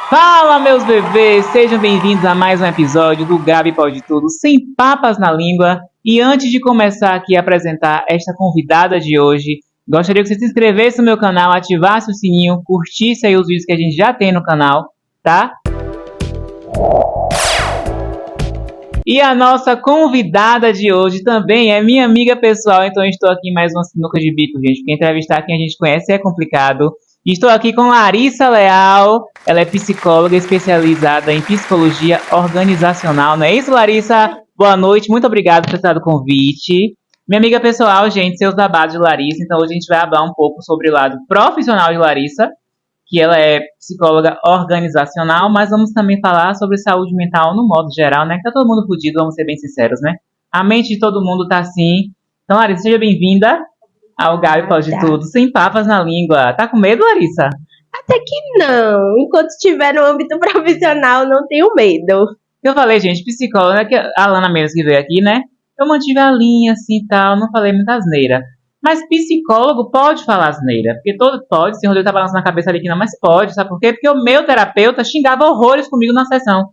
Fala, meus bebês! Sejam bem-vindos a mais um episódio do Gabi Pode Tudo, sem papas na língua. E antes de começar aqui a apresentar esta convidada de hoje, gostaria que você se inscrevesse no meu canal, ativasse o sininho, curtisse aí os vídeos que a gente já tem no canal, tá? E a nossa convidada de hoje também é minha amiga pessoal, então eu estou aqui em mais uma sinuca de bico, gente, porque entrevistar quem a gente conhece é complicado. Estou aqui com Larissa Leal, ela é psicóloga especializada em psicologia organizacional, não é isso, Larissa? Boa noite, muito obrigado por ter dado o convite. Minha amiga pessoal, gente, seus babados de Larissa, então hoje a gente vai falar um pouco sobre o lado profissional de Larissa, que ela é psicóloga organizacional, mas vamos também falar sobre saúde mental no modo geral, né? Que tá todo mundo fudido, vamos ser bem sinceros, né? A mente de todo mundo tá assim. Então, Larissa, seja bem-vinda ao Gabi Pode Tudo, sem papas na língua. Tá com medo, Larissa? Até que não. Enquanto estiver no âmbito profissional, não tenho medo. Eu falei, gente, psicóloga, né, que a Alana mesmo que veio aqui, né? Eu mantive a linha, assim, e tal, não falei muita asneira. Mas psicólogo pode falar asneira, porque todo pode, se o Rodrigo tá balançando a cabeça ali que não, mas pode, sabe por quê? Porque o meu terapeuta xingava horrores comigo na sessão.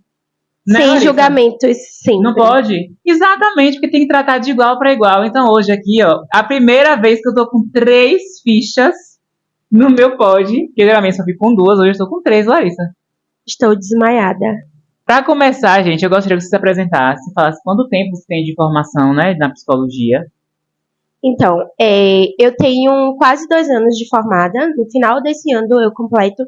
Né, Sem Larissa? julgamentos, sim. Não pode? Exatamente, porque tem que tratar de igual para igual. Então hoje aqui, ó, a primeira vez que eu tô com 3 fichas no meu pod, que geralmente só fico com 2, hoje eu estou com 3, Larissa. Estou desmaiada. Para começar, gente, eu gostaria que você se apresentasse, falasse quanto tempo você tem de formação, né, na psicologia. Então, eu tenho quase 2 anos de formada. No final desse ano eu completo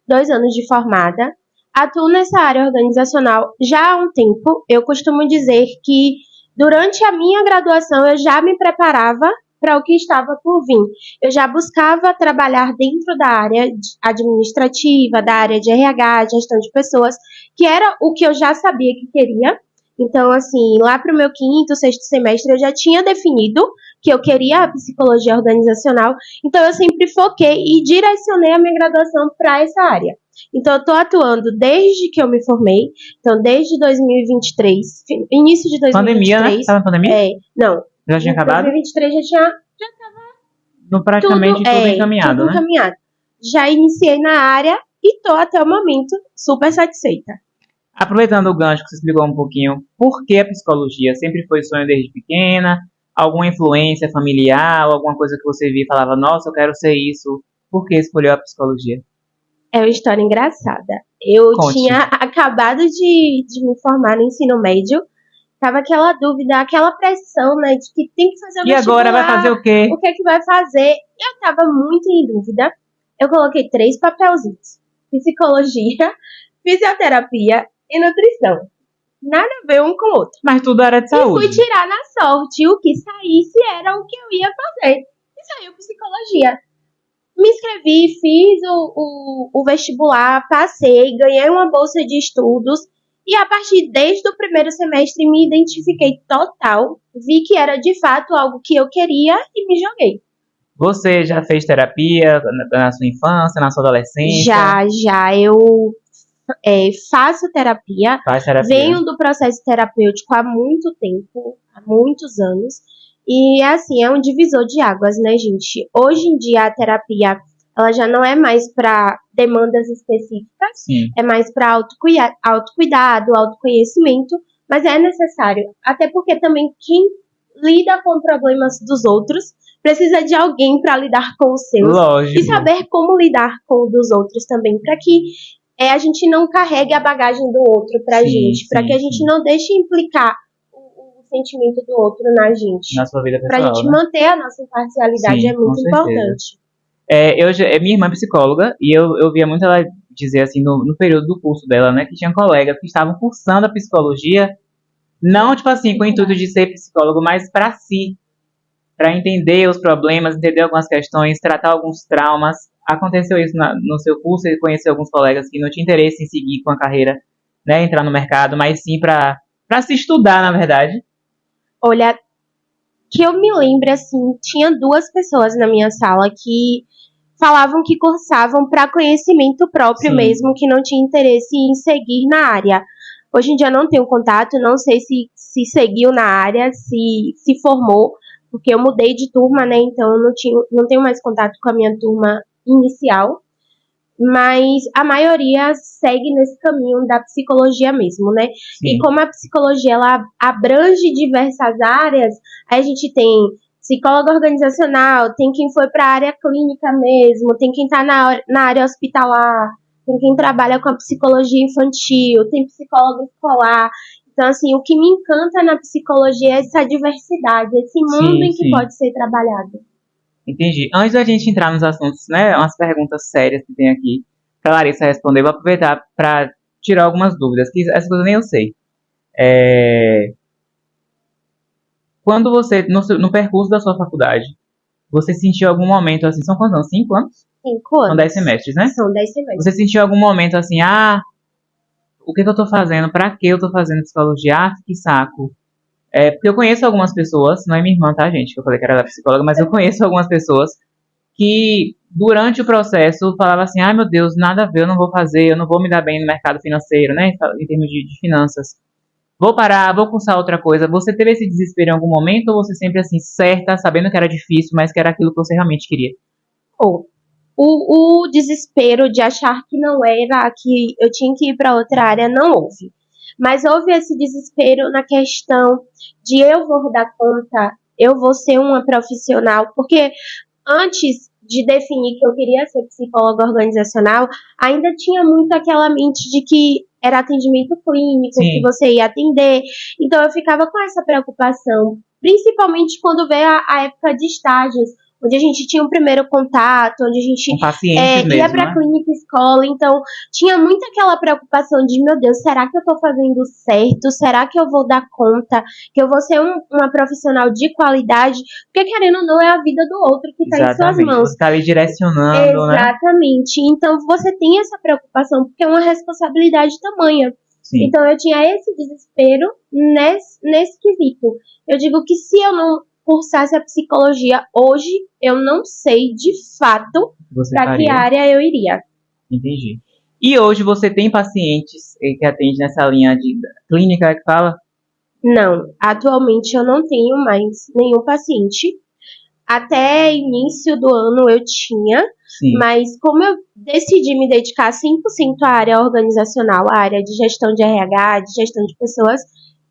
2 anos de formada. Atuo nessa área organizacional já há um tempo. Eu costumo dizer que durante a minha graduação eu já me preparava para o que estava por vir. Eu já buscava trabalhar dentro da área administrativa, da área de RH, gestão de pessoas, que era o que eu já sabia que queria. Então, assim, lá para o meu 5º, 6º semestre eu já tinha definido que eu queria a psicologia organizacional, então eu sempre foquei e direcionei a minha graduação para essa área. Então eu estou atuando desde que eu me formei, então desde 2023, início de 2023. Pandemia, né? Tava na pandemia? Não. Já tinha acabado? 2023 já estava praticamente tudo encaminhado, tudo né? encaminhado. Já iniciei na área e estou até o momento super satisfeita. Aproveitando o gancho que você explicou um pouquinho, por que a psicologia? Sempre foi sonho desde pequena? Alguma influência familiar? Ou alguma coisa que você via e falava, nossa, eu quero ser isso? Por que escolheu a psicologia? É uma história engraçada. Eu Conte. tinha acabado de me formar no ensino médio. Tava aquela dúvida, aquela pressão, né, de que tem que fazer o vestibular. E agora vai fazer o quê? O que é que vai fazer? Eu tava muito em dúvida. Eu coloquei 3 papelzinhos. Psicologia, fisioterapia e nutrição. Nada a ver um com o outro. Mas tudo era de saúde. E fui tirar na sorte. O que saísse era o que eu ia fazer. E saiu psicologia. Me inscrevi, fiz o vestibular, passei, ganhei uma bolsa de estudos. E a partir desde o primeiro semestre me identifiquei total. Vi que era de fato algo que eu queria e me joguei. Você já fez terapia na sua infância, na sua adolescência? Já. Eu faço terapia. Faz terapia. Venho do processo terapêutico há muito tempo, há muitos anos. E, assim, é um divisor de águas, né, gente? Hoje em dia, a terapia, ela já não é mais para demandas específicas. Sim. É mais para autocuidado, autoconhecimento, mas é necessário. Até porque também quem lida com problemas dos outros precisa de alguém para lidar com os seus. Lógico. E saber como lidar com os dos outros também, para que a gente não carregue a bagagem do outro pra gente, para que a gente não deixe implicar o sentimento do outro na gente. Na sua vida pessoal, pra gente manter a nossa imparcialidade. Sim, é muito importante. Minha irmã é psicóloga e eu via muito ela dizer assim no período do curso dela, né, que tinha colegas que estavam cursando a psicologia, não tipo assim com o intuito de ser psicólogo, mas para si, para entender os problemas, entender algumas questões, tratar alguns traumas. Aconteceu isso no seu curso? Você conheceu alguns colegas que não tinham interesse em seguir com a carreira, né, entrar no mercado, mas sim para se estudar, na verdade? Olha, que eu me lembre, assim, tinha 2 pessoas na minha sala que falavam que cursavam para conhecimento próprio. Sim. Mesmo, que não tinha interesse em seguir na área. Hoje em dia não tenho contato, não sei se seguiu na área, se formou, porque eu mudei de turma, né, então eu não tenho mais contato com a minha turma inicial. mas a maioria segue nesse caminho da psicologia mesmo, né? Sim. E como a psicologia ela abrange diversas áreas, aí a gente tem psicólogo organizacional, tem quem foi para a área clínica mesmo, tem quem está na área hospitalar, tem quem trabalha com a psicologia infantil, tem psicólogo escolar. Então, assim, o que me encanta na psicologia é essa diversidade, esse mundo em que pode ser trabalhado. Entendi. Antes da gente entrar nos assuntos, né, umas perguntas sérias que tem aqui, pra Larissa responder, vou aproveitar para tirar algumas dúvidas, que essas coisas nem eu sei. Quando você, no percurso da sua faculdade, você sentiu algum momento assim, são quantos anos? 5 anos? 5 anos. São 10 semestres, né? São 10 semestres. Você sentiu algum momento assim, o que eu tô fazendo? Pra que eu tô fazendo psicologia? Que saco. Porque eu conheço algumas pessoas, não é minha irmã, tá, gente? Que eu falei que era da psicóloga, mas eu conheço algumas pessoas que durante o processo falavam assim, meu Deus, nada a ver, eu não vou fazer, eu não vou me dar bem no mercado financeiro, né? Em termos de finanças. Vou parar, vou cursar outra coisa. Você teve esse desespero em algum momento ou você sempre assim, certa, sabendo que era difícil, mas que era aquilo que você realmente queria? O desespero de achar que não era, que eu tinha que ir para outra área, não houve. Mas houve esse desespero na questão de eu vou dar conta, eu vou ser uma profissional, porque antes de definir que eu queria ser psicóloga organizacional, ainda tinha muito aquela mente de que era atendimento clínico, Sim. que você ia atender. Então eu ficava com essa preocupação, principalmente quando veio a época de estágios, onde a gente tinha um primeiro contato, onde a gente ia para a clínica escola, então tinha muito aquela preocupação de, meu Deus, será que eu estou fazendo certo? Será que eu vou dar conta? Que eu vou ser uma profissional de qualidade? Porque querendo ou não, é a vida do outro que está em suas mãos. Você está ali direcionando, Exatamente. Né? Então você tem essa preocupação, porque é uma responsabilidade tamanha. Sim. Então eu tinha esse desespero nesse quesito. Eu digo que se eu não cursasse a psicologia hoje, eu não sei de fato para que área eu iria. Entendi. E hoje você tem pacientes que atende nessa linha de clínica que fala? Não, atualmente eu não tenho mais nenhum paciente. Até início do ano eu tinha, Sim. Mas como eu decidi me dedicar 100% à área organizacional, à área de gestão de RH, de gestão de pessoas,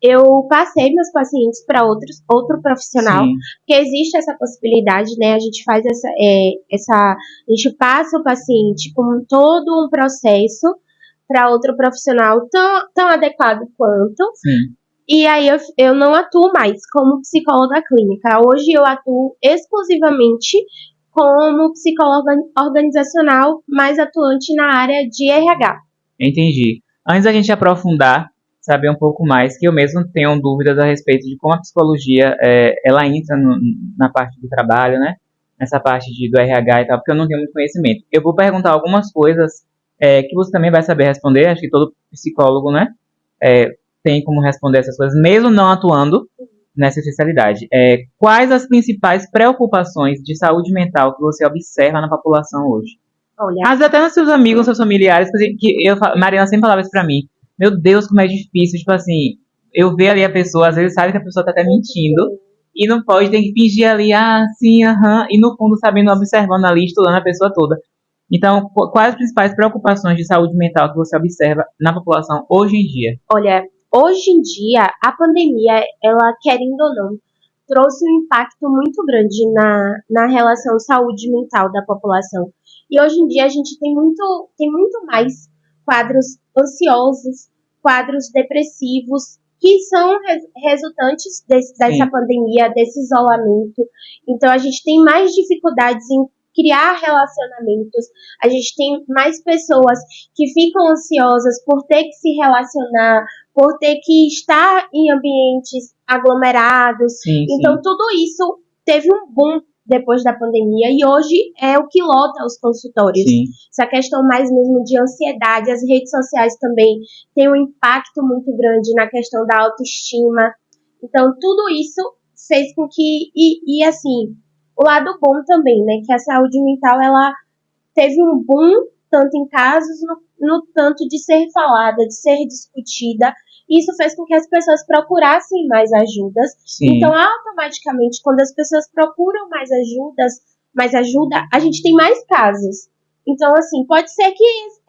eu passei meus pacientes para outro profissional, Sim. Porque existe essa possibilidade, né? A gente faz a gente passa o paciente com todo um processo para outro profissional tão adequado quanto. Sim. E aí eu não atuo mais como psicóloga clínica. Hoje eu atuo exclusivamente como psicóloga organizacional, mais atuante na área de RH. Entendi. Antes da gente aprofundar, saber um pouco mais, que eu mesmo tenho dúvidas a respeito de como a psicologia ela entra na parte do trabalho, né? Nessa parte do RH e tal, porque eu não tenho muito conhecimento. Eu vou perguntar algumas coisas que você também vai saber responder, acho que todo psicólogo, né? Tem como responder essas coisas, mesmo não atuando nessa especialidade. Quais as principais preocupações de saúde mental que você observa na população hoje? Olha, mas até nos seus amigos, seus familiares, que Mariana sempre falava isso pra mim. Meu Deus, como é difícil, tipo assim, eu ver ali a pessoa, às vezes sabe que a pessoa tá até mentindo, e não pode, tem que fingir ali, sim, e no fundo sabendo, observando ali, estudando a pessoa toda. Então, quais as principais preocupações de saúde mental que você observa na população hoje em dia? Olha, hoje em dia, a pandemia, ela, querendo ou não, trouxe um impacto muito grande na relação saúde mental da população. E hoje em dia a gente tem muito mais quadros ansiosos, quadros depressivos, que são resultantes dessa pandemia, desse isolamento. Então a gente tem mais dificuldades em criar relacionamentos, a gente tem mais pessoas que ficam ansiosas por ter que se relacionar, por ter que estar em ambientes aglomerados. Então tudo isso teve um boom depois da pandemia, e hoje é o que lota os consultórios. Sim. Essa questão mais mesmo de ansiedade, as redes sociais também têm um impacto muito grande na questão da autoestima. Então, tudo isso fez com que, e assim, o lado bom também, né, que a saúde mental, ela teve um boom, tanto em casos, no tanto de ser falada, de ser discutida. Isso fez com que as pessoas procurassem mais ajudas. Sim. Então, automaticamente, quando as pessoas procuram mais ajuda, a gente tem mais casos. Então, assim, pode ser que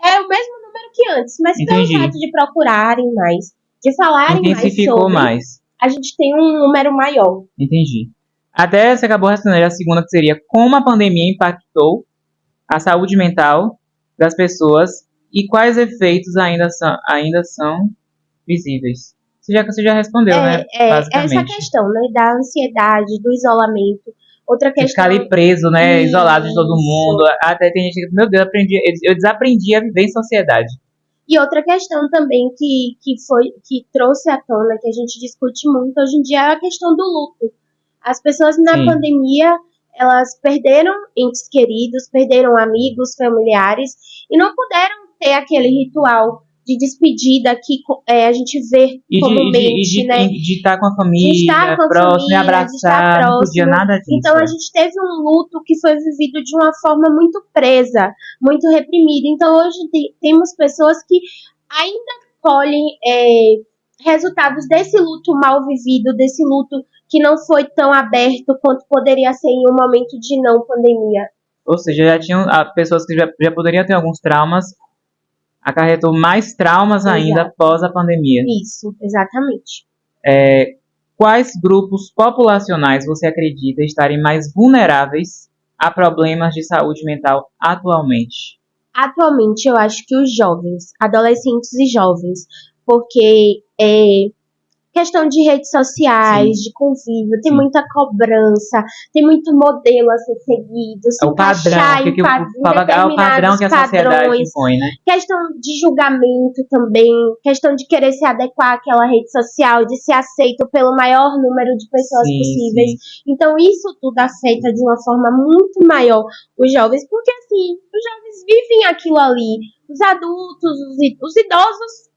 é o mesmo número que antes, mas pelo Entendi. fato de procurarem mais, de falarem mais Intensificou sobre, mais. a gente tem um número maior. Entendi. Até você acabou respondendo a segunda, que seria como a pandemia impactou a saúde mental das pessoas e quais efeitos ainda são visíveis. Você já respondeu, né? Essa Basicamente. questão, né, da ansiedade, do isolamento. Outra Você ficar questão. ali preso, né? Isolado de todo Isso. mundo. Até tem gente que, meu Deus, eu desaprendi a viver em sociedade. E outra questão também que trouxe à tona, que a gente discute muito hoje em dia, é a questão do luto. As pessoas na Sim. pandemia, elas perderam entes queridos, perderam amigos, familiares, e não puderam ter aquele ritual de despedida que a gente vê comumente, né? De estar com a De família, estar com a próximo, e família, de estar abraçar, não podia próximo. nada disso. Então a gente teve um luto que foi vivido de uma forma muito presa, muito reprimida. Então hoje temos pessoas que ainda colhem resultados desse luto mal vivido, desse luto que não foi tão aberto quanto poderia ser em um momento de não pandemia. Ou seja, já tinham pessoas que já poderiam ter alguns traumas, acarretou mais traumas ainda após a pandemia. Isso, exatamente. Quais grupos populacionais você acredita estarem mais vulneráveis a problemas de saúde mental atualmente? Atualmente, eu acho que os jovens, adolescentes e jovens, porque questão de redes sociais, Sim. de convívio, tem Sim. muita cobrança, tem muito modelo a ser seguido, se É o padrão, em o padrão que a sociedade padrões, impõe, né? questão de julgamento também, questão de querer se adequar àquela rede social, de ser aceito pelo maior número de pessoas possíveis. Sim. Então isso tudo afeta de uma forma muito maior os jovens, porque assim, os jovens vivem aquilo ali, os adultos, os idosos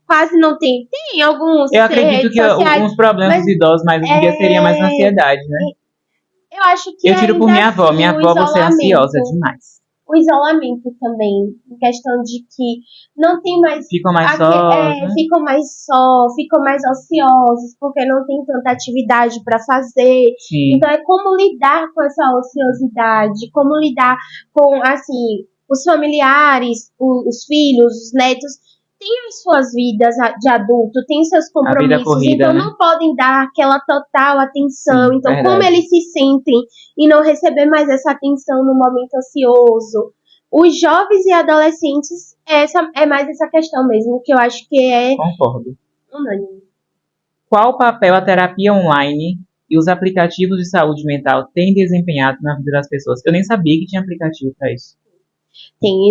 quase não tem. Tem alguns Eu acredito redes que sociais, alguns problemas dos idosos, mas hoje em dia seria mais ansiedade, né? Eu acho que eu tiro por minha avó. Assim, Minha avó, você é ansiosa demais. O isolamento também, em questão de que não tem mais. Ficam mais só, né? Ficam mais ociosos, porque não tem tanta atividade para fazer. Sim. Então é como lidar com essa ociosidade, como lidar com, assim, os familiares, os filhos, os netos têm as suas vidas de adulto, têm seus compromissos, corrida, então né? Não podem dar aquela total atenção. Sim, então, verdade. Como eles se sentem e não receber mais essa atenção no momento ocioso? Os jovens e adolescentes, é mais essa questão mesmo, que eu acho que é Concordo. unânime. Qual papel a terapia online e os aplicativos de saúde mental têm desempenhado na vida das pessoas? Eu nem sabia que tinha aplicativo para isso.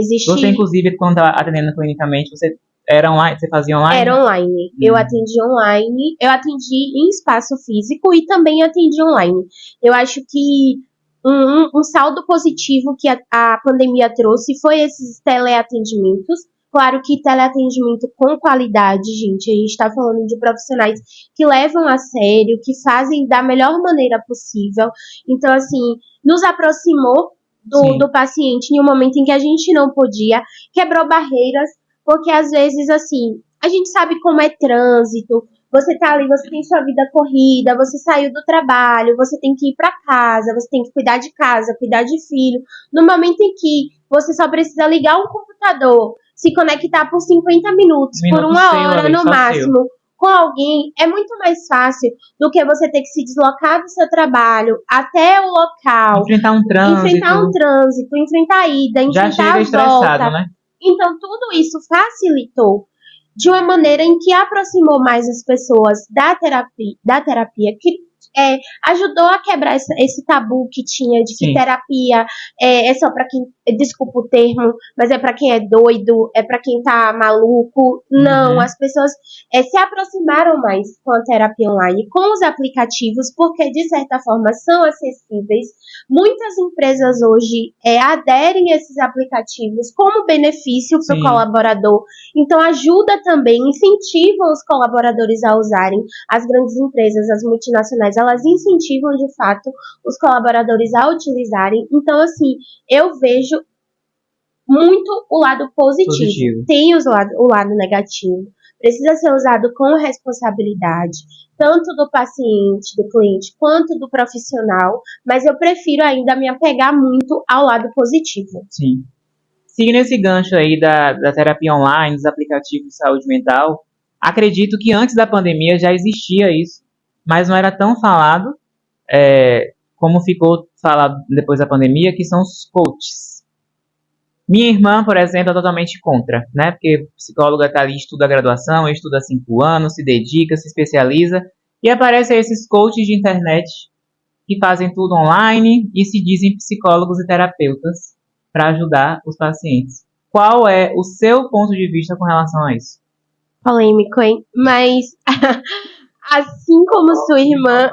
Existe. Você, inclusive, quando estava atendendo clinicamente, você era online? Você fazia online? Era online. Eu atendi online, eu atendi em espaço físico e também atendi online. Eu acho que um saldo positivo que a pandemia trouxe foi esses teleatendimentos. Claro que teleatendimento com qualidade, gente. A gente está falando de profissionais que levam a sério, que fazem da melhor maneira possível. Então, assim, nos aproximou do paciente em um momento em que a gente não podia, quebrou barreiras, porque às vezes, assim, a gente sabe como é trânsito, você tá ali, você tem sua vida corrida, você saiu do trabalho, você tem que ir para casa, você tem que cuidar de casa, cuidar de filho. No momento em que você só precisa ligar um computador, se conectar por 50 minutos, por uma hora ali, no máximo, com alguém, é muito mais fácil do que você ter que se deslocar do seu trabalho até o local. Enfrentar um trânsito, enfrentar a ida, enfrentar já chega a estressado, volta. né? Então, tudo isso facilitou de uma maneira em que aproximou mais as pessoas da terapia, que ajudou a quebrar esse tabu que tinha de que terapia é só para quem, desculpa o termo, mas é para quem é doido, é para quem tá maluco. Não, as pessoas se aproximaram mais com a terapia online, com os aplicativos, porque de certa forma são acessíveis. Muitas empresas hoje aderem a esses aplicativos como benefício para o colaborador. Então ajuda também, incentivam os colaboradores a usarem. As grandes empresas, as multinacionais, elas incentivam de fato os colaboradores a utilizarem. Então, assim, eu vejo muito o lado positivo. Tem o lado negativo. Precisa ser usado com responsabilidade, tanto do paciente, do cliente, quanto do profissional, mas eu prefiro ainda me apegar muito ao lado positivo. Sim. Seguindo esse gancho aí da terapia online, dos aplicativos de saúde mental, acredito que antes da pandemia já existia isso, mas não era tão falado, como ficou falado depois da pandemia, que são os coaches. Minha irmã, por exemplo, é totalmente contra, né? Porque psicóloga está ali, estuda a graduação, estuda há 5 anos, se dedica, se especializa, e aparecem esses coaches de internet que fazem tudo online e se dizem psicólogos e terapeutas para ajudar os pacientes. Qual é o seu ponto de vista com relação a isso? Polêmico, hein? Mas, assim como sua irmã,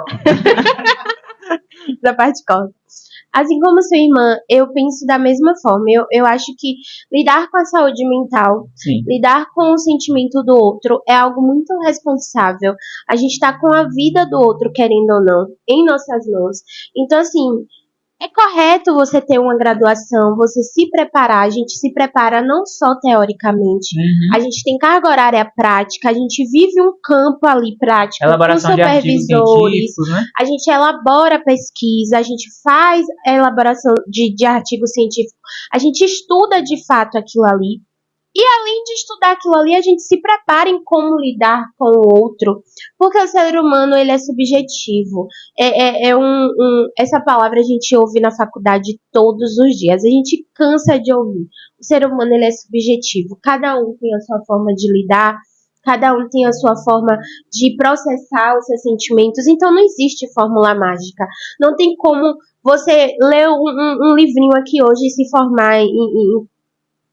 da parte corta. Assim como sua irmã, eu penso da mesma forma. Eu acho que lidar com a saúde mental, Sim. lidar com o sentimento do outro é algo muito responsável. A gente tá com a vida do outro, querendo ou não, em nossas mãos. Então, assim, é correto você ter uma graduação, você se preparar. A gente se prepara não só teoricamente, a gente tem carga horária prática, a gente vive um campo ali prático com Elaboração de artigos supervisores, científicos, né? a gente elabora pesquisa, a gente faz a elaboração de artigo científico, a gente estuda de fato aquilo ali. E além de estudar aquilo ali, a gente se prepara em como lidar com o outro, porque o ser humano ele é subjetivo. Essa palavra a gente ouve na faculdade todos os dias, a gente cansa de ouvir. O ser humano ele é subjetivo, cada um tem a sua forma de lidar, cada um tem a sua forma de processar os seus sentimentos, então não existe fórmula mágica. Não tem como você ler um livrinho aqui hoje e se formar em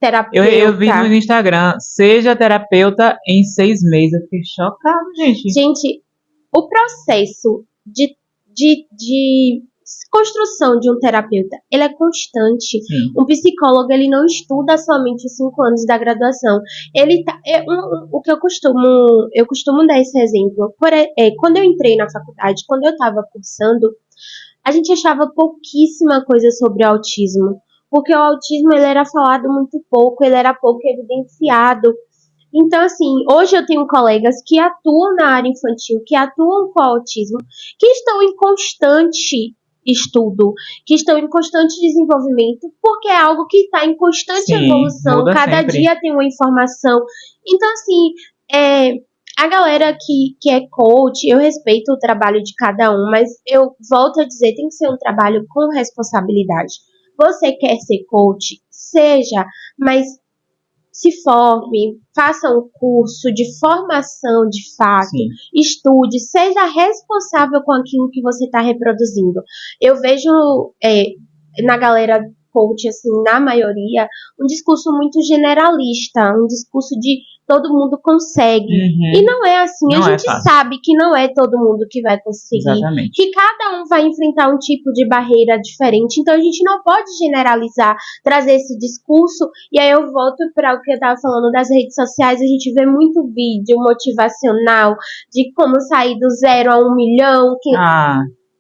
terapeuta. Eu vi no Instagram, seja terapeuta em 6 meses. Eu fiquei chocado, gente. Gente, o processo de construção de um terapeuta, ele é constante. Sim. Um psicólogo, ele não estuda somente os 5 anos da graduação. Ele tá, o que eu costumo dar esse exemplo. Quando eu entrei na faculdade, quando eu estava cursando, a gente achava pouquíssima coisa sobre o autismo. Porque o autismo ele era falado muito pouco, ele era pouco evidenciado. Então, assim, hoje eu tenho colegas que atuam na área infantil, que atuam com autismo, que estão em constante estudo, que estão em constante desenvolvimento, porque é algo que está em constante evolução, cada sempre. dia tem uma informação. Então, assim, a galera que é coach, eu respeito o trabalho de cada um, mas eu volto a dizer, tem que ser um trabalho com responsabilidade. Você quer ser coach? Seja, mas se forme, faça um curso de formação de fato, Sim. Estude, seja responsável com aquilo que você está reproduzindo. Eu vejo na galera coach, assim, na maioria, um discurso muito generalista, um discurso de todo mundo consegue. E não é assim, Não a gente sabe que não é todo mundo que vai conseguir. Exatamente. Que cada um vai enfrentar um tipo de barreira diferente, então a gente não pode generalizar, trazer esse discurso, e aí eu volto para o que eu estava falando das redes sociais, a gente vê muito vídeo motivacional de como sair do 0 a 1 milhão,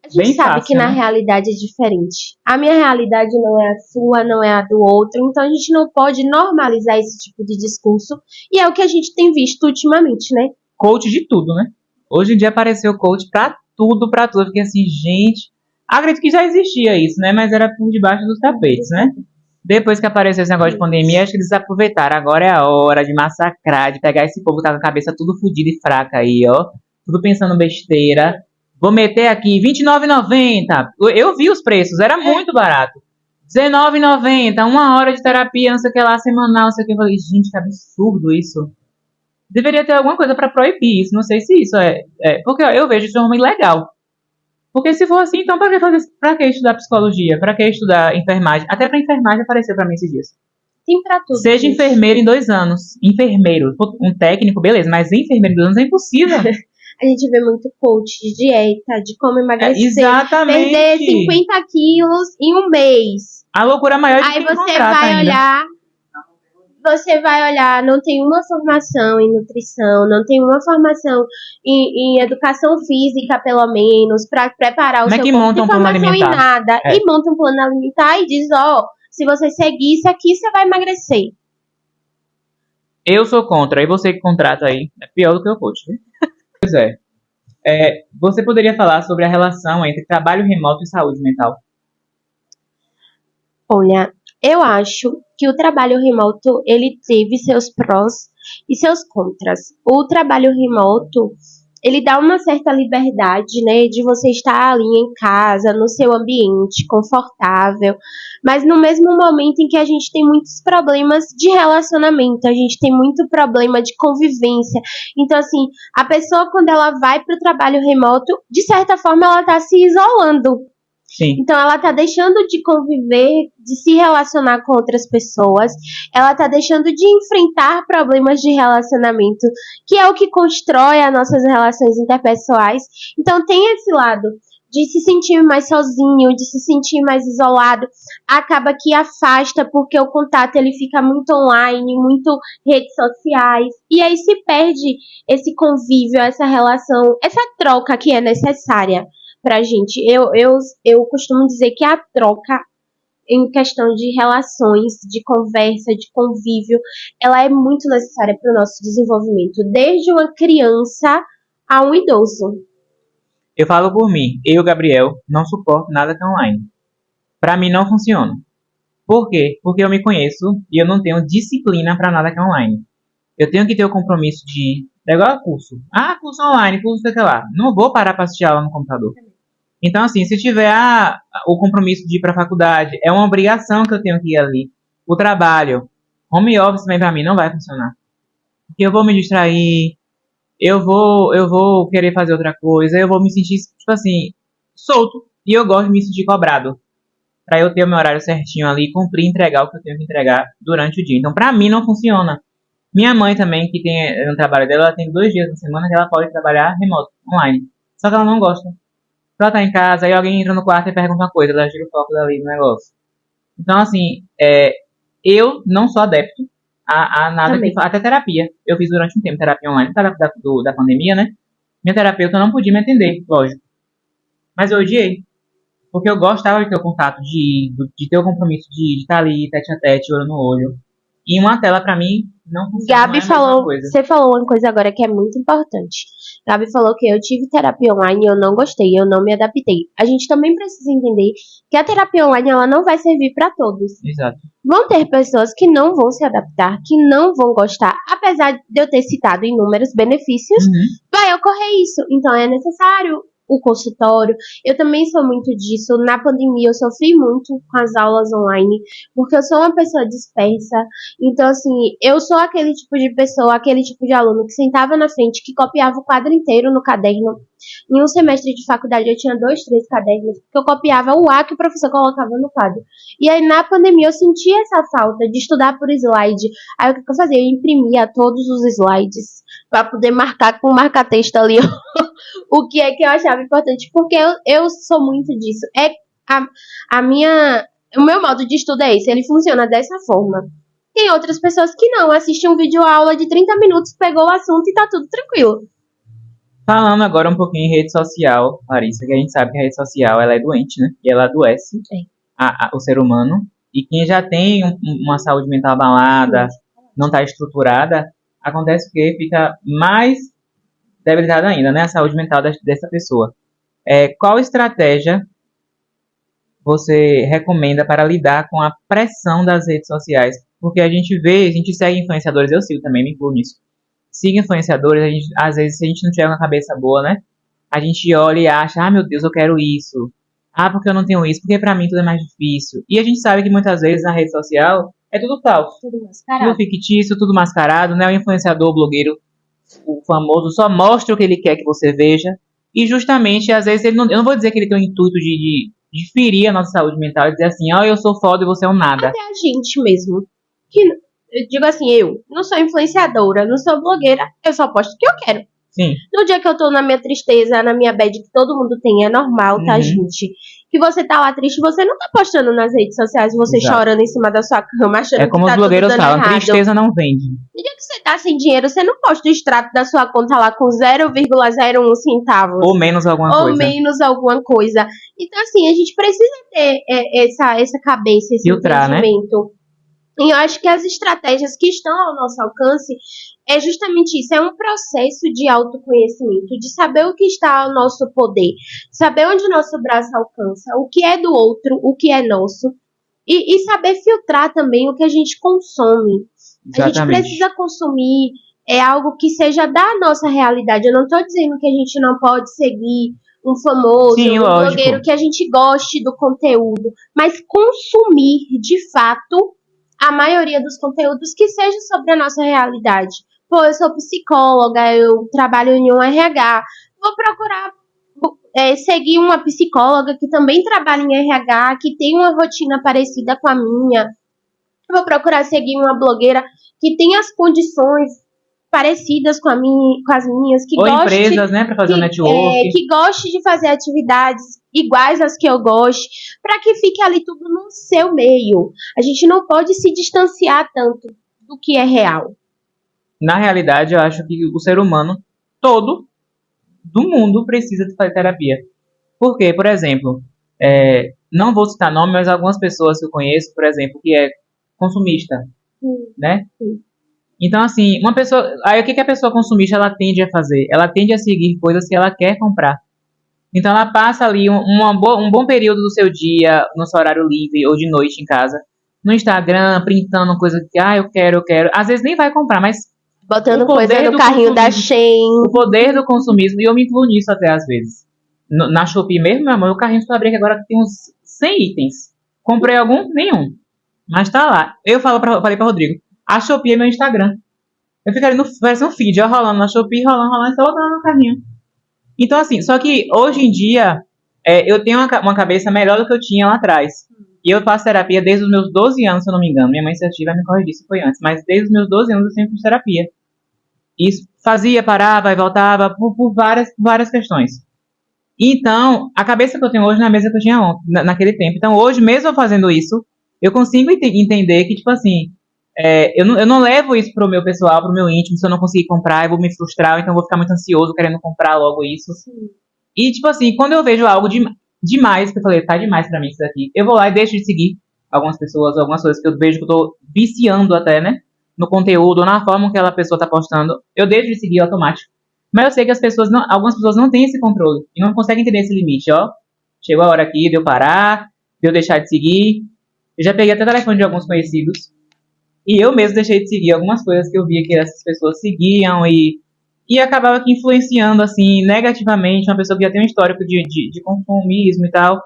a gente sabe fácil, que na realidade é diferente. A minha realidade não é a sua, não é a do outro. Então a gente não pode normalizar esse tipo de discurso. E é o que a gente tem visto ultimamente, né? Coach de tudo, né? Hoje em dia apareceu coach pra tudo, pra tudo. Eu fiquei assim, gente... Acredito que já existia isso, né? Mas era por debaixo dos tapetes, né? Depois que apareceu esse negócio de pandemia, acho que eles aproveitaram. Agora é a hora de massacrar, de pegar esse povo que tá com a cabeça tudo fodida e fraca aí, ó. Tudo pensando besteira. Vou meter aqui R$29,90. Eu vi os preços, era muito barato. R$19,90, 1 hora de terapia, não sei o que lá, semanal, não sei o que. Eu falei, gente, que absurdo isso. Deveria ter alguma coisa pra proibir isso. Não sei se isso porque eu vejo isso como ilegal. Porque se for assim, então pra que estudar psicologia? Pra que estudar enfermagem? Até pra enfermagem apareceu pra mim esses dias. Tem pra tudo. Seja enfermeiro em 2 anos. Enfermeiro. Um técnico, beleza, mas enfermeiro em 2 anos é impossível. A gente vê muito coach de dieta, de como emagrecer, exatamente. perder 50 quilos em um mês. A loucura maior de aí você vai olhar, não tem uma formação em nutrição, não tem uma formação em educação física, pelo menos, para preparar o seu corpo. Monta um plano alimentar? Em nada. E monta um plano alimentar e diz, se você seguir isso aqui, você vai emagrecer. Eu sou contra, e você que contrata aí, é pior do que o coach, viu? Pois é. Você poderia falar sobre a relação entre trabalho remoto e saúde mental? Olha, Eu acho que o trabalho remoto, ele teve seus prós e seus contras. O trabalho remoto, ele dá uma certa liberdade, né, de você estar ali em casa, no seu ambiente confortável, mas no mesmo momento em que a gente tem muitos problemas de relacionamento, a gente tem muito problema de convivência. Então, assim, a pessoa, quando ela vai para o trabalho remoto, de certa forma, ela está se isolando. Sim. Então, ela tá deixando de conviver, de se relacionar com outras pessoas, ela tá deixando de enfrentar problemas de relacionamento, que é o que constrói as nossas relações interpessoais. Então, tem esse lado de se sentir mais sozinho, de se sentir mais isolado, acaba que afasta, porque o contato ele fica muito online, muito redes sociais, e aí se perde esse convívio, essa relação, essa troca que é necessária pra gente. Eu costumo dizer que a troca em questão de relações, de conversa, de convívio, ela é muito necessária para o nosso desenvolvimento, desde uma criança a um idoso. Eu falo por mim, eu, Gabriel, não suporto nada que é online. Pra mim não funciona. Por quê? Porque eu me conheço e eu não tenho disciplina pra nada que é online. Eu tenho que ter o compromisso de... É igual a curso. Ah, curso online, curso sei lá. Não vou parar pra assistir aula no computador. Então, assim, se tiver o compromisso de ir pra faculdade, é uma obrigação que eu tenho que ir ali. O trabalho, home office também pra mim não vai funcionar. Porque eu vou me distrair, eu vou querer fazer outra coisa, eu vou me sentir, tipo assim, solto. E eu gosto de me sentir cobrado. Pra eu ter o meu horário certinho ali, cumprir e entregar o que eu tenho que entregar durante o dia. Então, pra mim, não funciona. Minha mãe também, que tem no trabalho dela, ela tem 2 dias na semana que ela pode trabalhar remoto, online. Só que ela não gosta. Ela tá em casa, aí alguém entra no quarto e pergunta uma coisa, ela tira o foco dali do negócio. Então, assim, eu não sou adepto a nada Também. que até terapia. Eu fiz durante um tempo terapia online, da pandemia, né? Minha terapeuta não podia me atender, lógico. Mas eu odiei. Porque eu gostava de ter o contato, de ter o compromisso de estar ali, tete a tete, olho no olho. E uma tela, pra mim, não funciona. Gabi não é a mesma falou, coisa. você falou uma coisa agora que é muito importante. Gabi falou que eu tive terapia online e eu não gostei, eu não me adaptei. A gente também precisa entender que a terapia online ela não vai servir para todos. Exato. Vão ter pessoas que não vão se adaptar, que não vão gostar, apesar de eu ter citado inúmeros benefícios, vai ocorrer isso. Então é necessário o consultório. Eu também sou muito disso. Na pandemia eu sofri muito com as aulas online, porque eu sou uma pessoa dispersa. Então, assim, eu sou aquele tipo de pessoa, aquele tipo de aluno que sentava na frente, que copiava o quadro inteiro no caderno. Em um semestre de faculdade eu tinha 2, 3 cadernos, porque eu copiava o A que o professor colocava no quadro. E aí, na pandemia, eu sentia essa falta de estudar por slide. Aí, o que eu fazia? Eu imprimia todos os slides para poder marcar com marca-texto ali o que é que eu achava importante, porque eu sou muito disso. O meu modo de estudo é esse, ele funciona dessa forma. Tem outras pessoas que não, assistem um vídeo aula de 30 minutos, pegou o assunto e tá tudo tranquilo. Falando agora um pouquinho em rede social, Larissa, que a gente sabe que a rede social ela é doente, né? E ela adoece o ser humano. E quem já tem uma saúde mental abalada, não está estruturada, acontece que fica mais debilitada ainda, né? A saúde mental dessa pessoa. Qual estratégia você recomenda para lidar com a pressão das redes sociais? Porque a gente segue influenciadores, eu sigo também, me incluo nisso. Siga influenciadores, às vezes, se a gente não tiver uma cabeça boa, né? A gente olha e acha, meu Deus, eu quero isso. Porque eu não tenho isso, porque pra mim tudo é mais difícil. E a gente sabe que muitas vezes na rede social é tudo falso. Tudo mascarado. Tudo fictício, tudo mascarado, né? O influenciador, o blogueiro, o famoso, só mostra o que ele quer que você veja. E justamente, às vezes, eu não vou dizer que ele tem o intuito de ferir a nossa saúde mental e dizer assim, eu sou foda e você é um nada. Até a gente mesmo. Eu digo assim, eu não sou influenciadora, não sou blogueira, eu só posto o que eu quero. Sim. No dia que eu tô na minha tristeza, na minha bad, que todo mundo tem, é normal, tá, gente? Que você tá lá triste, você não tá postando nas redes sociais, você Exato. Chorando em cima da sua cama, achando que tá tudo dando errado. É como os blogueiros falam, tristeza não vende. No dia que você tá sem dinheiro, você não posta o extrato da sua conta lá com 0,01 centavos. Ou menos alguma coisa. Então, assim, a gente precisa ter essa cabeça, esse filtrar, entendimento. Né? E eu acho que as estratégias que estão ao nosso alcance é justamente isso, é um processo de autoconhecimento, de saber o que está ao nosso poder, saber onde o nosso braço alcança, o que é do outro, o que é nosso, E saber filtrar também o que a gente consome. A gente Exatamente. precisa consumir algo que seja da nossa realidade. Eu não estou dizendo que a gente não pode seguir um famoso, Sim, um lógico. blogueiro que a gente goste do conteúdo, mas consumir, de fato, a maioria dos conteúdos que seja sobre a nossa realidade. Pô, eu sou psicóloga, eu trabalho em um RH, vou procurar seguir uma psicóloga que também trabalha em RH, que tem uma rotina parecida com a minha. Vou procurar seguir uma blogueira que tem as condições parecidas com as minhas, que Ou goste, empresas, né, para fazer o network. que goste de fazer atividades iguais às que eu goste, para que fique ali tudo no seu meio. A gente não pode se distanciar tanto do que é real. Na realidade, eu acho que o ser humano todo do mundo precisa de fazer terapia. Por quê? Por exemplo, não vou citar nome, mas algumas pessoas que eu conheço, por exemplo, que é consumista, né? Sim. Então, assim, uma pessoa... Aí, o que a pessoa consumista, ela tende a fazer? Ela tende a seguir coisas que ela quer comprar. Então, ela passa ali um bom período do seu dia, no seu horário livre ou de noite em casa, no Instagram, printando coisa que, eu quero. Às vezes nem vai comprar, mas Botando coisa no carrinho da Shein. o poder do consumismo, e eu me incluo nisso até às vezes. Na Shopee mesmo, meu amor, o carrinho só abri aqui agora que tem uns 100 itens. Comprei algum? Nenhum. Mas tá lá. Falei pra Rodrigo, a Shopee é meu Instagram. Eu fico ali parece um feed, ó, rolando na Shopee, rolando, e só botando no carrinho. Então, assim, só que hoje em dia, eu tenho uma cabeça melhor do que eu tinha lá atrás. E eu faço terapia desde os meus 12 anos, se eu não me engano. Minha mãe, se assistir, vai me corrigir se foi antes. Mas desde os meus 12 anos eu sempre fiz terapia. E fazia, parava e voltava por várias questões. Então, a cabeça que eu tenho hoje não é a mesma que eu tinha ontem, naquele tempo. Então, hoje, mesmo eu fazendo isso, eu consigo entender que, tipo assim, eu não levo isso pro meu pessoal, pro meu íntimo. Se eu não conseguir comprar, eu vou me frustrar, então eu vou ficar muito ansioso querendo comprar logo isso. E, tipo assim, quando eu vejo algo demais, que eu falei, tá demais pra mim isso daqui, eu vou lá e deixo de seguir algumas pessoas, algumas coisas que eu vejo que eu tô viciando até, né? No conteúdo, ou na forma que aquela pessoa tá postando, eu deixo de seguir automático. Mas eu sei que algumas pessoas não têm esse controle e não conseguem entender esse limite, ó. Chegou a hora aqui de eu parar, de eu deixar de seguir. Eu já peguei até o telefone de alguns conhecidos e eu mesmo deixei de seguir algumas coisas que eu via que essas pessoas seguiam e acabava que influenciando, assim, negativamente uma pessoa que já tem um histórico de consumismo e tal.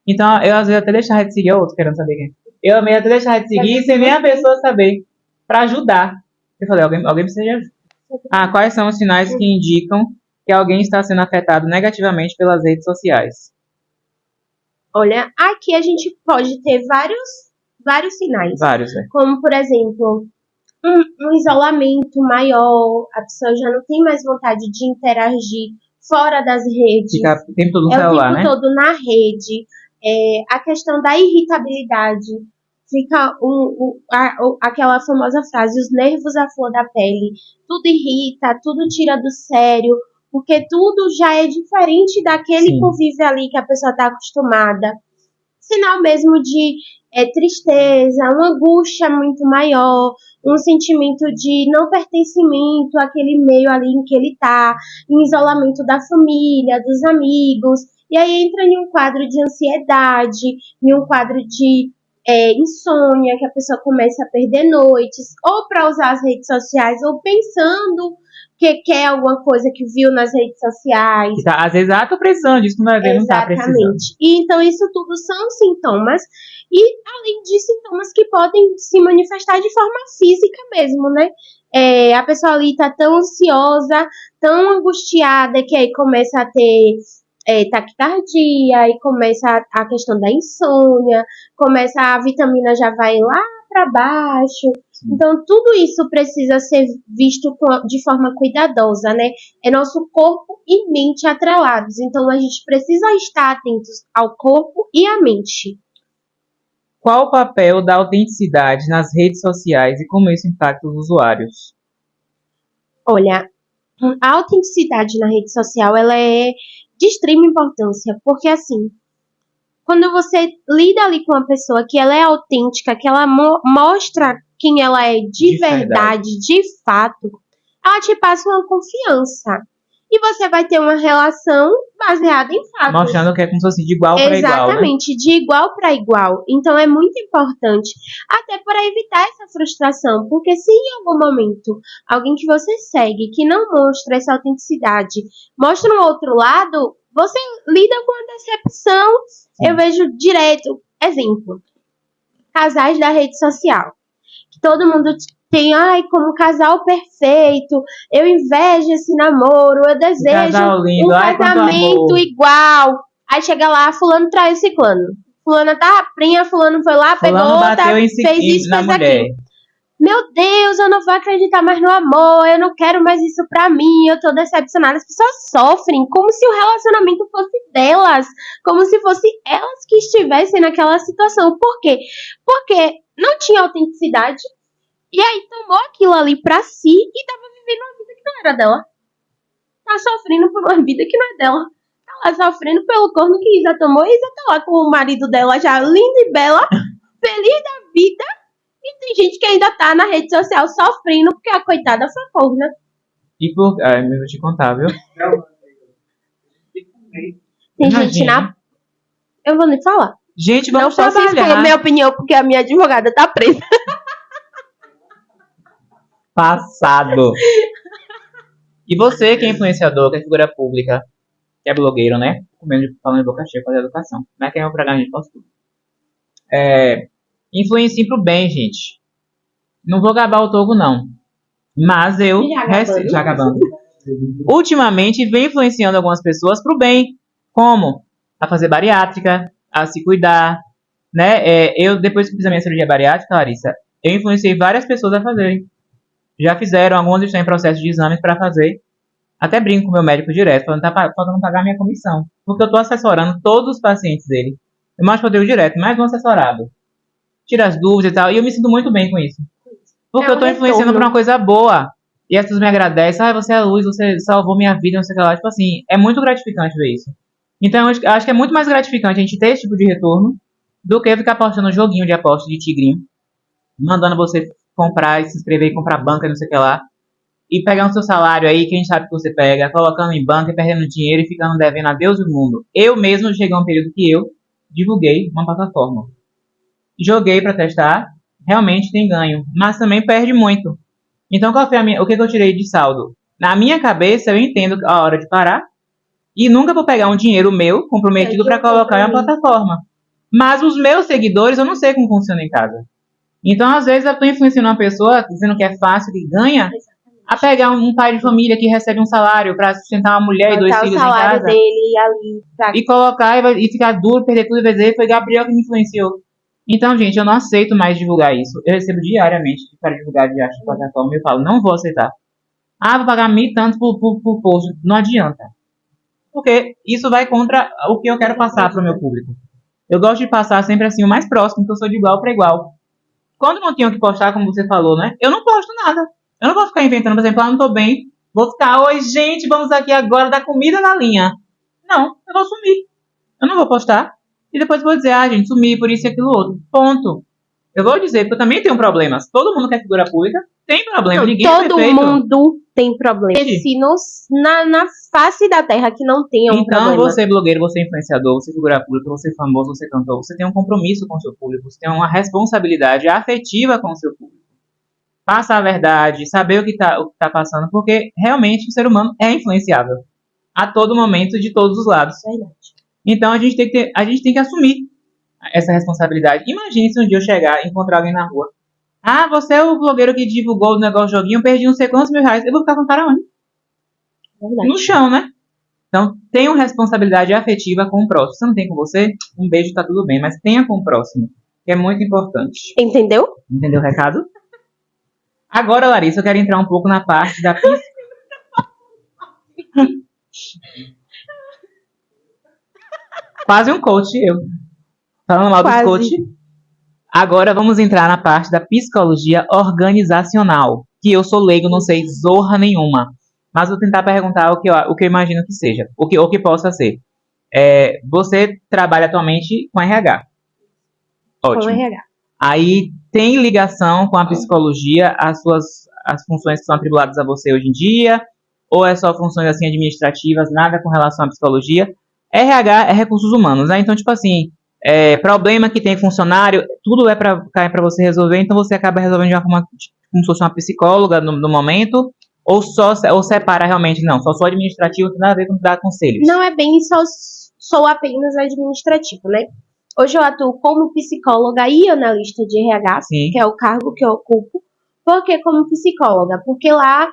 Então, eu às vezes até deixava de seguir a outro, querendo saber quem. Eu meio até deixava de seguir sem nem a pessoa saber, pra ajudar. Eu falei, alguém precisa de ajuda. Quais são os sinais que indicam que alguém está sendo afetado negativamente pelas redes sociais? Olha, aqui a gente pode ter vários sinais. Vários, né? Como, por exemplo, um isolamento maior, a pessoa já não tem mais vontade de interagir fora das redes. Fica o tempo todo no celular, né? O tempo todo na rede. A questão da irritabilidade. Fica aquela famosa frase, os nervos à flor da pele. Tudo irrita, tudo tira do sério, porque tudo já é diferente daquele convívio ali que a pessoa está acostumada. Sinal mesmo de tristeza, uma angústia muito maior, um sentimento de não pertencimento àquele meio ali em que ele está, em isolamento da família, dos amigos, e aí entra em um quadro de ansiedade, em um quadro de insônia, que a pessoa começa a perder noites, ou para usar as redes sociais, ou pensando que quer alguma coisa que viu nas redes sociais. Às vezes, tô precisando disso, não vai ver, não tá precisando. Exatamente. E então isso tudo são sintomas, e além de sintomas que podem se manifestar de forma física mesmo, né? A pessoa ali tá tão ansiosa, tão angustiada, que aí começa a ter taquicardia, e começa a questão da insônia, começa a vitamina já vai lá para baixo. Então, tudo isso precisa ser visto de forma cuidadosa, né? É nosso corpo e mente atrelados. Então, a gente precisa estar atentos ao corpo e à mente. Qual o papel da autenticidade nas redes sociais e como isso impacta os usuários? Olha, a autenticidade na rede social, ela é de extrema importância, porque assim, quando você lida ali com uma pessoa que ela é autêntica, que ela mostra quem ela é de verdade, de fato, ela te passa uma confiança. e você vai ter uma relação baseada em fatos. Mostrando que é como se fosse de igual para igual, né? Exatamente, de igual para igual. Então é muito importante, até para evitar essa frustração, porque se em algum momento alguém que você segue que não mostra essa autenticidade, mostra um outro lado, você lida com a decepção. Sim. Eu vejo direto, exemplo, casais da rede social, que todo mundo tem, ai, como casal perfeito, eu invejo esse namoro, eu desejo casal lindo, um ai, quanto casamento amor. igual. Aí chega lá, fulano traiu ciclano. Fulana tá raprinha, fulano foi lá, pegou Fulano outra, bateu fez isso, na fez mulher. aquilo. Meu Deus, eu não vou acreditar mais no amor, eu não quero mais isso pra mim, eu tô decepcionada. As pessoas sofrem como se o relacionamento fosse delas, como se fosse elas que estivessem naquela situação. Por quê? Porque não tinha autenticidade, e aí tomou aquilo ali pra si e tava vivendo uma vida que não era dela. Tá sofrendo por uma vida que não é dela. Tá lá sofrendo pelo corno que Isa tomou, e Isa tá lá com o marido dela já linda e bela, feliz da vida. E tem gente que ainda tá na rede social sofrendo porque a coitada foi corna. E por... Ah, eu vou te contar, viu? Tem gente na... Eu vou nem falar. Gente, Não vamos posso expor trabalhar. minha opinião porque a minha advogada tá presa. Passado. E você que é influenciador, que é figura pública, que é blogueiro, né? Falando de boca cheia, fazer educação. Não é que é um programa de posto tudo. Influencie pro bem, gente. Não vou gabar o Togo, não. Mas eu... Já acabando. Ultimamente, vem influenciando algumas pessoas pro bem. Como? A fazer bariátrica, a se cuidar, né? Eu, depois que fiz a minha cirurgia bariátrica, Larissa, eu influenciei várias pessoas a fazerem. Já fizeram, alguns estão em processo de exames para fazer. Até brinco com o meu médico direto, falando que tá faltando pagar minha comissão. Porque eu tô assessorando todos os pacientes dele. Eu mostro que eu direto, mais um assessorado. Tira as dúvidas e tal, e eu me sinto muito bem com isso. Porque eu tô influenciando pra uma coisa boa. E as pessoas me agradecem, você é a luz, você salvou minha vida, não sei o que lá. Tipo assim, é muito gratificante ver isso. Então, eu acho que é muito mais gratificante a gente ter esse tipo de retorno do que ficar postando joguinho de aposta de tigrinho, mandando você comprar e se inscrever e comprar banca e não sei o que lá, e pegar o seu salário aí, que a gente sabe que você pega, colocando em banca e perdendo dinheiro e ficando devendo a Deus e o mundo. Eu mesmo cheguei a um período que eu divulguei uma plataforma. Joguei pra testar, realmente tem ganho, mas também perde muito. Então, qual foi o que eu tirei de saldo? Na minha cabeça, eu entendo a hora de parar e nunca vou pegar um dinheiro meu comprometido para colocar em uma plataforma. Mas os meus seguidores, eu não sei como funciona em casa. Então, às vezes, eu estou influenciando uma pessoa, dizendo que é fácil, que ganha, a pegar um pai de família que recebe um salário para sustentar uma mulher e 2 filhos em casa. Dele ali pra... E colocar e ficar duro, perder tudo e dizer, foi Gabriel que me influenciou. Então, gente, eu não aceito mais divulgar isso. Eu recebo diariamente para divulgar de arte de plataforma e eu falo, não vou aceitar. Ah, vou pagar 1.000 tanto por post. Não adianta. Porque isso vai contra o que eu quero passar para o meu público. Eu gosto de passar sempre assim o mais próximo, que eu sou de igual para igual. Quando não tinha o que postar, como você falou, né? Eu não posto nada. Eu não vou ficar inventando, por exemplo, não tô bem. Vou ficar, oi gente, vamos aqui agora dar comida na linha. Não, eu vou sumir. Eu não vou postar. E depois vou dizer, gente, sumi por isso e aquilo outro. Ponto. Eu vou dizer, porque eu também tenho problemas. Todo mundo que é figura pública tem problema. Não, ninguém todo mundo tem problema. Se na face da terra que não tenha um problema. Então, você é blogueiro, você é influenciador, você é figura pública, você é famoso, você é cantor, você tem um compromisso com o seu público, você tem uma responsabilidade afetiva com o seu público. Passar a verdade, saber o que tá passando, porque realmente o ser humano é influenciável. A todo momento, de todos os lados. Verdade. Então, a gente tem que assumir essa responsabilidade. Imagine se um dia eu chegar e encontrar alguém na rua. Ah, você é o blogueiro que divulgou o negócio do joguinho, eu perdi não sei quantos mil reais. Eu vou ficar com o cara onde? Verdade. No chão, né? Então, tenha responsabilidade afetiva com o próximo. Se não tem com você, um beijo, tá tudo bem. Mas tenha com o próximo, que é muito importante. Entendeu? Entendeu o recado? Agora, Larissa, eu quero entrar um pouco na parte da... Quase um coach, eu. Falando mal dos coach. Agora vamos entrar na parte da psicologia organizacional. Que eu sou leigo, não sei zorra nenhuma. Mas vou tentar perguntar o que eu imagino que seja. O que possa ser. Você trabalha atualmente com RH. Ótimo. Com RH. Aí tem ligação com a psicologia, as funções que são atribuladas a você hoje em dia. ou é só funções assim administrativas, nada com relação à psicologia? RH é recursos humanos, né? Então, tipo assim, problema que tem funcionário, tudo cair para você resolver, então você acaba resolvendo de uma forma como se fosse uma psicóloga no momento, ou separa realmente, não, só sou administrativo, não tem nada a ver com dar conselhos. Não é bem só sou apenas administrativo, né? Hoje eu atuo como psicóloga e analista de RH, Sim. que é o cargo que eu ocupo. Por que como psicóloga? Porque lá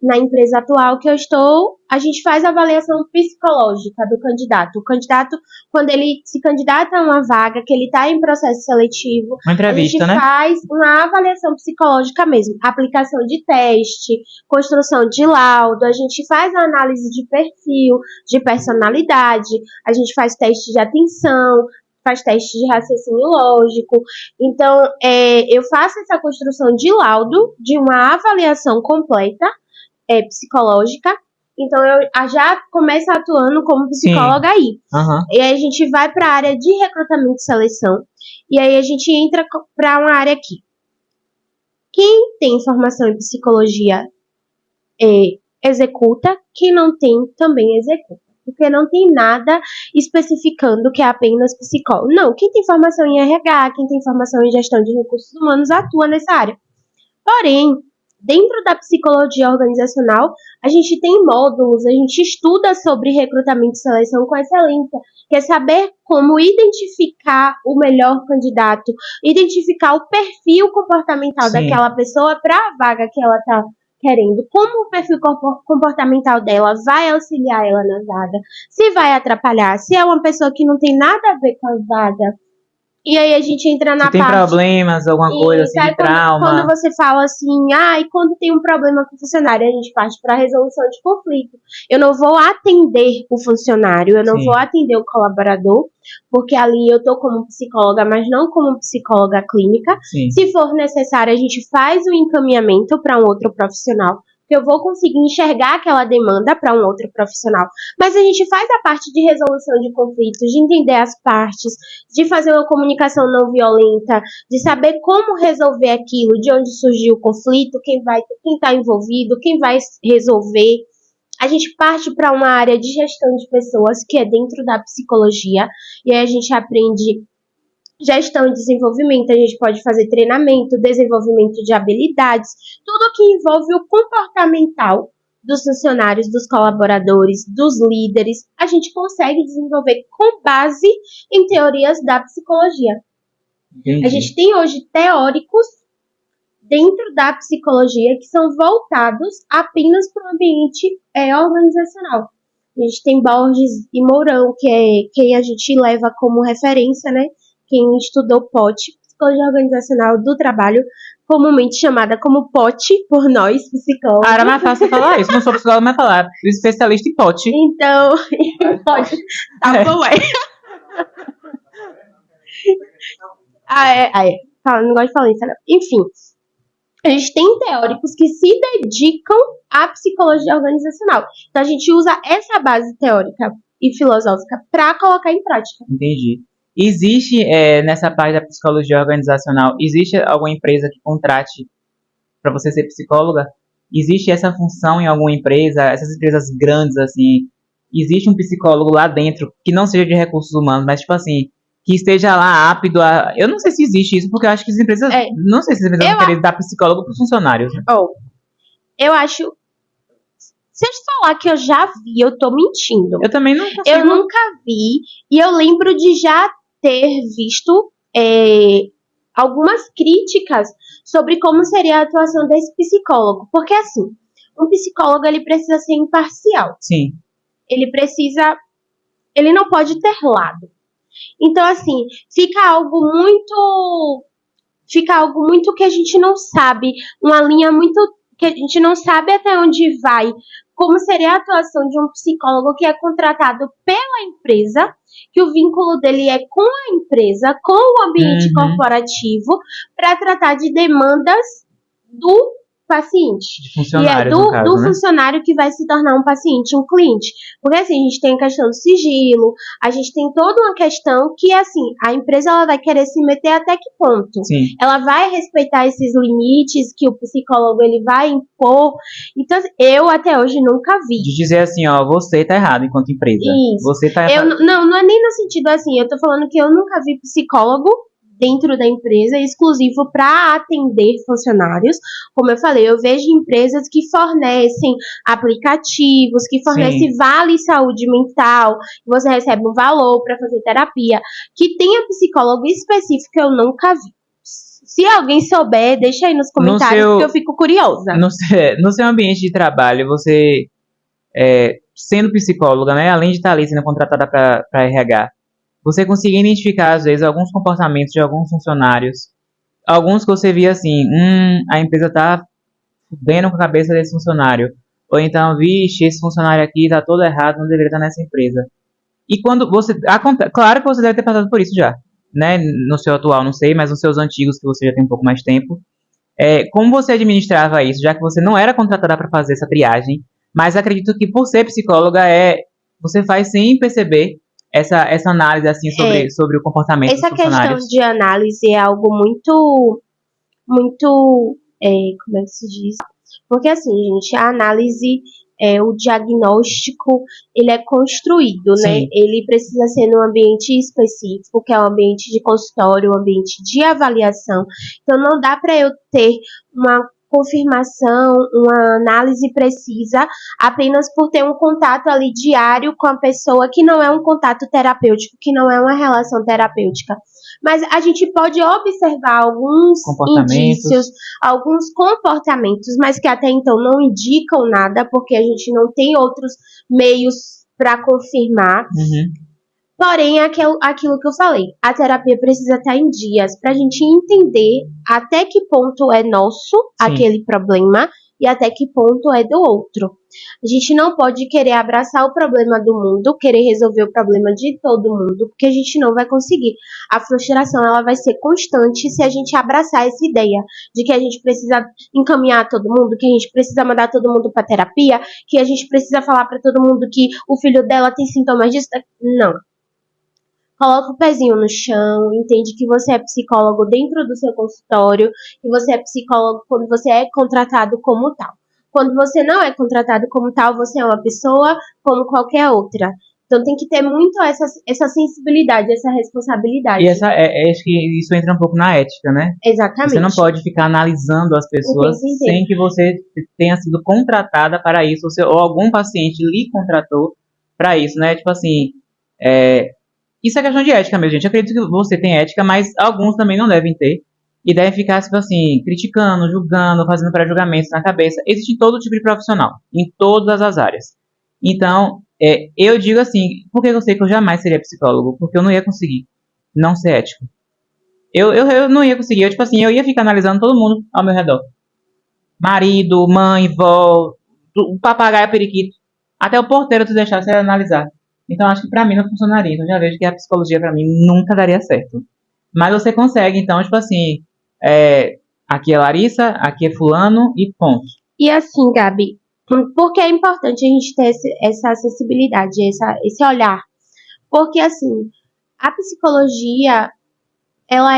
na empresa atual que eu estou, a gente faz a avaliação psicológica do candidato. O candidato, quando ele se candidata a uma vaga, que ele está em processo seletivo, uma entrevista, a gente né? faz uma avaliação psicológica mesmo. Aplicação de teste, construção de laudo, a gente faz a análise de perfil, de personalidade, a gente faz teste de atenção, faz teste de raciocínio lógico. Então, eu faço essa construção de laudo, de uma avaliação completa, psicológica. Então, eu já começo atuando como psicóloga aí. Uhum. E aí, a gente vai para a área de recrutamento e seleção. E aí, a gente entra para uma área aqui. Quem tem formação em psicologia executa, quem não tem também executa. Porque não tem nada especificando que é apenas psicólogo. Não, quem tem formação em RH, quem tem formação em gestão de recursos humanos atua nessa área. Porém, dentro da psicologia organizacional, a gente tem módulos, a gente estuda sobre recrutamento e seleção com excelência, que é saber como identificar o melhor candidato, identificar o perfil comportamental daquela pessoa para a vaga que ela está querendo, como o perfil comportamental dela vai auxiliar ela na vaga, se vai atrapalhar, se é uma pessoa que não tem nada a ver com a vaga. E aí a gente entra na se tem parte... problemas, alguma coisa assim de trauma. Quando você fala assim, e quando tem um problema com o funcionário, a gente parte para a resolução de conflito. Eu não vou atender o funcionário, eu não vou atender o colaborador, porque ali eu tô como psicóloga, mas não como psicóloga clínica. Sim. Se for necessário, a gente faz o encaminhamento para um outro profissional, que eu vou conseguir enxergar aquela demanda para um outro profissional. Mas a gente faz a parte de resolução de conflitos, de entender as partes, de fazer uma comunicação não violenta, de saber como resolver aquilo, de onde surgiu o conflito, quem está envolvido, quem vai resolver. A gente parte para uma área de gestão de pessoas, que é dentro da psicologia, e aí a gente aprende gestão e desenvolvimento, a gente pode fazer treinamento, desenvolvimento de habilidades, tudo que envolve o comportamental dos funcionários, dos colaboradores, dos líderes, a gente consegue desenvolver com base em teorias da psicologia. Entendi. A gente tem hoje teóricos dentro da psicologia que são voltados apenas para o ambiente organizacional. A gente tem Borges e Mourão, que é quem a gente leva como referência, né? Quem estudou POT, Psicologia Organizacional do Trabalho, comumente chamada como POT por nós, psicólogos. Era mais fácil falar isso, não sou psicóloga, mas falar especialista em POT. Então, pode. Tá bom, não gosto de falar isso, não. Enfim, a gente tem teóricos que se dedicam à psicologia organizacional. Então, a gente usa essa base teórica e filosófica para colocar em prática. Entendi. Existe, nessa parte da psicologia organizacional, existe alguma empresa que contrate para você ser psicóloga? Existe essa função em alguma empresa, essas empresas grandes, assim, existe um psicólogo lá dentro, que não seja de recursos humanos, mas, tipo assim, que esteja lá apto a... Eu não sei se existe isso, porque eu acho que as empresas... Não sei se as empresas vão querer dar psicólogo para os funcionários. Né? Eu acho... Se eu te falar que eu já vi, eu tô mentindo. Eu também não consigo. Eu nunca vi, e eu lembro de já ter visto algumas críticas sobre como seria a atuação desse psicólogo. Porque, assim, um psicólogo, ele precisa ser imparcial. Sim. Ele não pode ter lado. Então, assim, fica algo muito que a gente não sabe, uma linha muito que a gente não sabe até onde vai, como seria a atuação de um psicólogo que é contratado pela empresa, que o vínculo dele é com a empresa, com o ambiente corporativo, para tratar de demandas do paciente. De E é funcionários, do, no caso, do né? funcionário que vai se tornar um paciente, um cliente. Porque assim, a gente tem a questão do sigilo, a gente tem toda uma questão que, assim, a empresa ela vai querer se meter até que ponto? Sim. Ela vai respeitar esses limites que o psicólogo ele vai impor. Então, eu até hoje nunca vi. De dizer assim, ó, você tá errado enquanto empresa. Isso. Você tá Eu, não é nem no sentido assim, eu tô falando que eu nunca vi psicólogo dentro da empresa exclusivo para atender funcionários. Como eu falei, eu vejo empresas que fornecem aplicativos, que fornecem vale saúde mental, você recebe um valor para fazer terapia, que tenha psicólogo específico eu nunca vi. Se alguém souber, deixa aí nos comentários, porque eu fico curiosa. No seu ambiente de trabalho, você, sendo psicóloga, né, além de estar ali sendo contratada para RH, você conseguia identificar, às vezes, alguns comportamentos de alguns funcionários, alguns que você via assim, a empresa tá fudendo com a cabeça desse funcionário, ou então, vixe, esse funcionário aqui tá todo errado, não deveria estar nessa empresa. E quando você, claro que você deve ter passado por isso já, né, no seu atual, não sei, mas nos seus antigos, que você já tem um pouco mais de tempo, como você administrava isso, já que você não era contratada para fazer essa triagem, mas acredito que por ser psicóloga, você faz sem perceber essa análise assim sobre o comportamento dos Essa questão funcionários. de análise é algo muito, muito, como é que se diz? Porque assim, gente, a análise, o diagnóstico, ele é construído, né? Sim. Ele precisa ser num ambiente específico, que é um ambiente de consultório, um ambiente de avaliação. Então, não dá para eu ter uma confirmação, uma análise precisa apenas por ter um contato ali diário com a pessoa, que não é um contato terapêutico, que não é uma relação terapêutica. Mas a gente pode observar alguns indícios, alguns comportamentos, mas que até então não indicam nada, porque a gente não tem outros meios para confirmar. Porém, aquilo que eu falei, a terapia precisa estar em dias para a gente entender até que ponto é nosso aquele problema e até que ponto é do outro. A gente não pode querer abraçar o problema do mundo, querer resolver o problema de todo mundo, porque a gente não vai conseguir. A frustração ela vai ser constante se a gente abraçar essa ideia de que a gente precisa encaminhar todo mundo, que a gente precisa mandar todo mundo para terapia, que a gente precisa falar para todo mundo que o filho dela tem sintomas disso. Não. Coloca o pezinho no chão, entende que você é psicólogo dentro do seu consultório, que você é psicólogo quando você é contratado como tal. Quando você não é contratado como tal, você é uma pessoa como qualquer outra. Então tem que ter muito essa sensibilidade, essa responsabilidade. E acho que isso entra um pouco na ética, né? Exatamente. Você não pode ficar analisando as pessoas sem que você tenha sido contratada para isso, ou algum paciente lhe contratou para isso, né? Tipo assim, isso é questão de ética mesmo, gente. Eu acredito que você tem ética, mas alguns também não devem ter. E devem ficar, tipo assim, criticando, julgando, fazendo pré-julgamentos na cabeça. Existe todo tipo de profissional, em todas as áreas. Então, eu digo assim, por que eu sei que eu jamais seria psicólogo? Porque eu não ia conseguir não ser ético. Eu não ia conseguir. Tipo assim, eu ia ficar analisando todo mundo ao meu redor. Marido, mãe, vó, o papagaio, periquito. Até o porteiro tu deixar você analisar. Então, acho que pra mim não funcionaria. Então, já vejo que a psicologia pra mim nunca daria certo. Mas você consegue, então, tipo assim, aqui é Larissa, aqui é fulano e ponto. E assim, Gabi, porque é importante a gente ter essa acessibilidade, esse olhar. Porque, assim, a psicologia, ela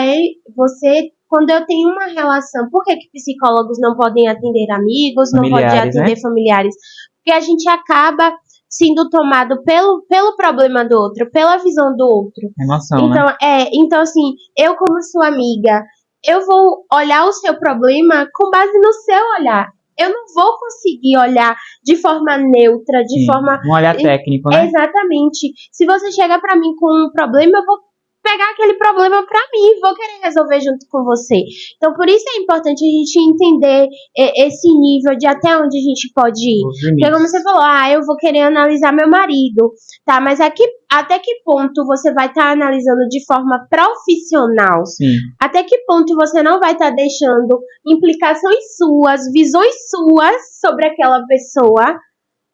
quando eu tenho uma relação, por que psicólogos não podem atender amigos, não podem atender familiares? Porque a gente acaba sendo tomado pelo problema do outro, pela visão do outro. Emoção, então, né? Então, assim, eu como sua amiga, eu vou olhar o seu problema com base no seu olhar. Eu não vou conseguir olhar de forma neutra, de forma... Um olhar técnico, né? Exatamente. Se você chega pra mim com um problema, eu vou pegar aquele problema pra mim, vou querer resolver junto com você. Então, por isso é importante a gente entender esse nível de até onde a gente pode ir. Porque como você falou, eu vou querer analisar meu marido, tá? Mas até que ponto você vai estar analisando de forma profissional? Sim. Até que ponto você não vai estar deixando implicações suas, visões suas sobre aquela pessoa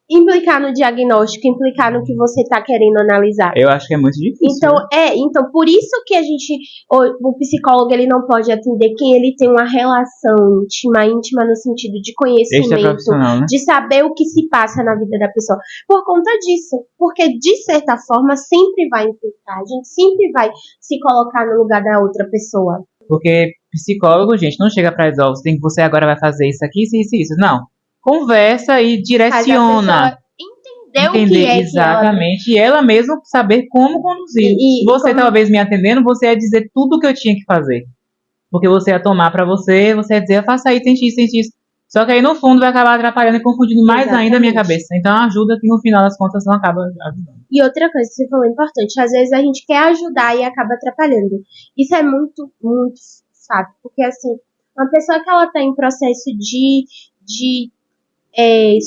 implicar no diagnóstico, implicar no que você está querendo analisar. Eu acho que é muito difícil. Então por isso que o psicólogo ele não pode atender quem ele tem uma relação íntima no sentido de conhecimento, né? de saber o que se passa na vida da pessoa. Por conta disso, porque de certa forma sempre vai implicar, a gente sempre vai se colocar no lugar da outra pessoa. Porque psicólogo, gente, não chega pra dizer, você agora vai fazer isso aqui, isso. Não. Conversa e direciona. Entender o que é exatamente, e ela mesma saber como conduzir. Você talvez me atendendo, você ia dizer tudo o que eu tinha que fazer. Porque você ia tomar pra você ia dizer, faça aí, sente isso. Só que aí no fundo vai acabar atrapalhando e confundindo mais ainda a minha cabeça. Então ajuda que no final das contas não acaba ajudando. E outra coisa que você falou importante, às vezes a gente quer ajudar e acaba atrapalhando. Isso é muito, muito fato. Porque assim, uma pessoa que ela tá em processo de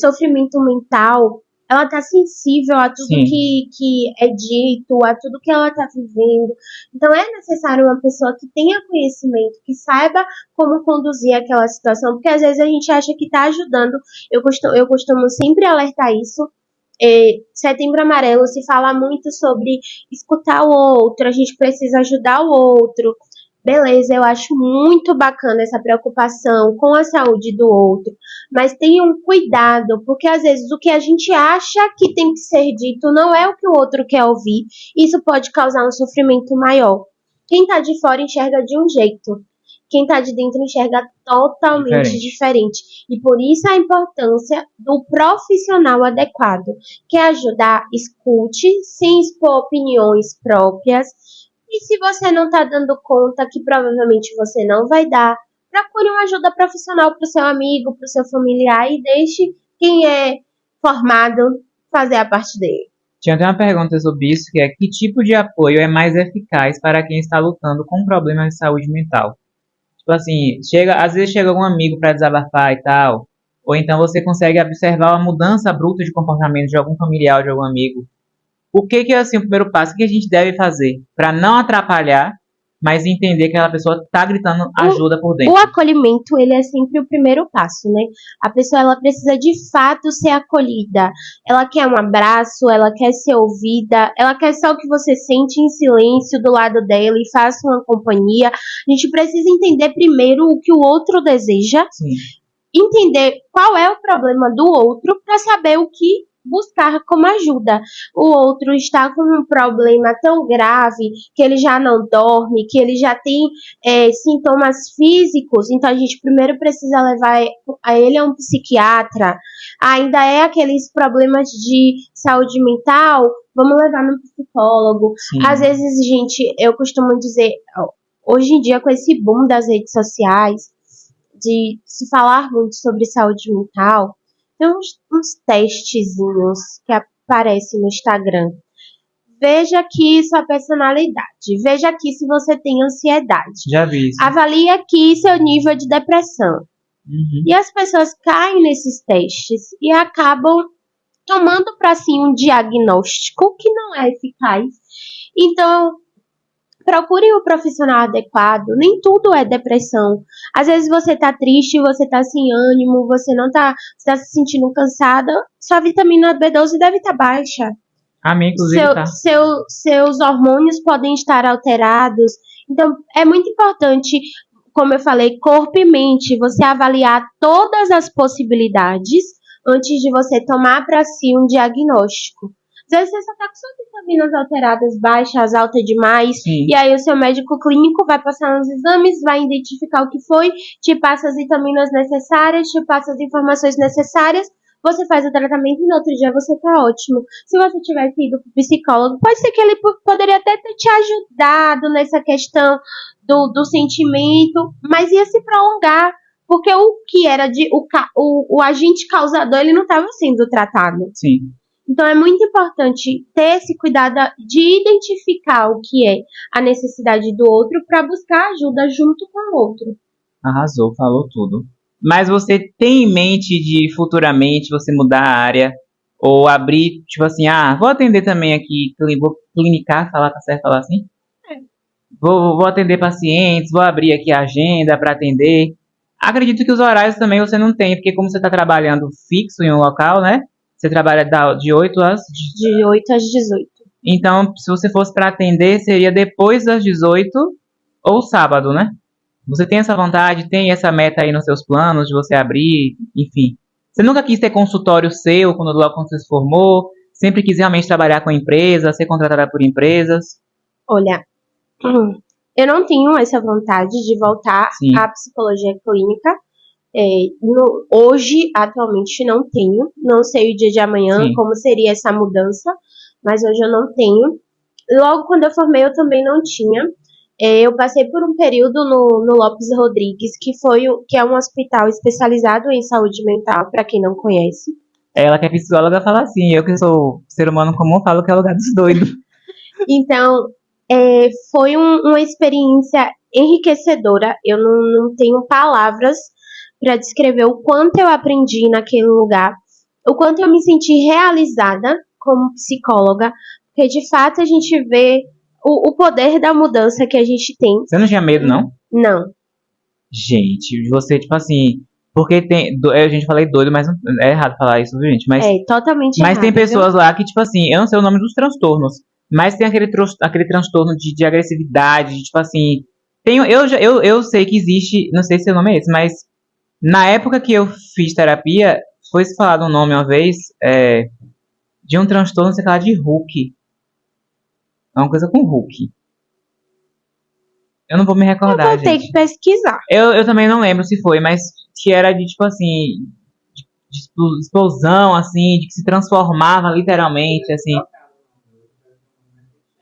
sofrimento mental, ela tá sensível a tudo que é dito, a tudo que ela tá vivendo. Então é necessário uma pessoa que tenha conhecimento, que saiba como conduzir aquela situação, porque às vezes a gente acha que tá ajudando. Eu costumo sempre alertar isso. Setembro Amarelo se fala muito sobre escutar o outro, a gente precisa ajudar o outro. Beleza, eu acho muito bacana essa preocupação com a saúde do outro, mas tenham cuidado, porque às vezes o que a gente acha que tem que ser dito não é o que o outro quer ouvir, isso pode causar um sofrimento maior. Quem tá de fora enxerga de um jeito, quem tá de dentro enxerga totalmente diferente. E por isso a importância do profissional adequado, que é ajudar, escute, sem expor opiniões próprias. E se você não está dando conta, que provavelmente você não vai dar, procure uma ajuda profissional para o seu amigo, para o seu familiar e deixe quem é formado fazer a parte dele. Tinha até uma pergunta sobre isso, que é que tipo de apoio é mais eficaz para quem está lutando com problemas de saúde mental? Tipo assim, às vezes chega algum amigo para desabafar e tal, ou então você consegue observar uma mudança bruta de comportamento de algum familiar ou de algum amigo. O que é assim, o primeiro passo que a gente deve fazer para não atrapalhar, mas entender que aquela pessoa está gritando ajuda por dentro? O acolhimento, ele é sempre o primeiro passo, né? A pessoa, ela precisa de fato ser acolhida. Ela quer um abraço, ela quer ser ouvida, ela quer só o que você sente em silêncio do lado dela e faça uma companhia. A gente precisa entender primeiro o que o outro deseja, entender qual é o problema do outro para saber o que buscar como ajuda. O outro está com um problema tão grave que ele já não dorme, que ele já tem sintomas físicos, então a gente primeiro precisa levar a ele a um psiquiatra. Ainda é aqueles problemas de saúde mental, vamos levar no psicólogo. Às vezes, gente, eu costumo dizer, hoje em dia com esse boom das redes sociais, de se falar muito sobre saúde mental, tem uns testezinhos que aparecem no Instagram. Veja aqui sua personalidade. Veja aqui se você tem ansiedade. Já vi isso. Avalie aqui seu nível de depressão. E as pessoas caem nesses testes e acabam tomando para si um diagnóstico que não é eficaz. Então, procure o profissional adequado. Nem tudo é depressão. Às vezes você tá triste, você tá sem ânimo, você tá se sentindo cansada. Sua vitamina B12 deve estar baixa. A minha, inclusive, seus hormônios podem estar alterados. Então, é muito importante, como eu falei, corpo e mente, você avaliar todas as possibilidades antes de você tomar para si um diagnóstico. Às vezes você só tá com suas vitaminas alteradas, baixas, altas demais, e aí o seu médico clínico vai passar uns exames, vai identificar o que foi, te passa as vitaminas necessárias, te passa as informações necessárias, você faz o tratamento e no outro dia você tá ótimo. Se você tivesse ido pro psicólogo, pode ser que ele poderia até ter te ajudado nessa questão do sentimento, mas ia se prolongar, porque o que era o agente causador, ele não estava sendo tratado. Sim. Então é muito importante ter esse cuidado de identificar o que é a necessidade do outro para buscar ajuda junto com o outro. Arrasou, falou tudo. Mas você tem em mente de futuramente você mudar a área ou abrir, tipo assim, vou atender também aqui, vou clinicar, tá certo falar assim? Vou atender pacientes, vou abrir aqui a agenda para atender. Acredito que os horários também você não tem, porque como você está trabalhando fixo em um local, né? Você trabalha de 8 às... De 8 às 18. Então, se você fosse para atender, seria depois das 18 ou sábado, né? Você tem essa vontade, tem essa meta aí nos seus planos de você abrir, enfim. Você nunca quis ter consultório seu logo quando você se formou? Sempre quis realmente trabalhar com empresas, ser contratada por empresas? Olha, eu não tenho essa vontade de voltar Sim. à psicologia clínica. Hoje, atualmente, não tenho. Não sei o dia de amanhã, Sim. como seria essa mudança, mas hoje eu não tenho. Logo quando eu formei, eu também não tinha. Eu passei por um período no Lopes Rodrigues, que é um hospital especializado em saúde mental, para quem não conhece. Ela que é psicóloga fala assim, eu que sou ser humano comum falo que é o lugar dos doidos. Então, foi uma experiência enriquecedora. Eu não tenho palavras para descrever o quanto eu aprendi naquele lugar, o quanto eu me senti realizada como psicóloga, porque de fato a gente vê o poder da mudança que a gente tem. Você não tinha medo, não? Não. Gente, você, tipo assim... Porque tem... A gente falei doido, mas não, é errado falar isso, viu, gente? Mas, totalmente mas errado, tem pessoas viu? lá que, tipo assim... Eu não sei o nome dos transtornos. Mas tem aquele transtorno de agressividade, tipo assim... Eu sei que existe... Não sei se o nome é esse, mas... Na época que eu fiz terapia... Foi se falado um nome uma vez... de um transtorno, sei lá, de Hulk. É uma coisa com Hulk. Eu não vou me recordar, Eu vou ter que pesquisar. Eu também não lembro se foi, mas que era de, tipo assim, de explosão, assim, de que se transformava literalmente, assim.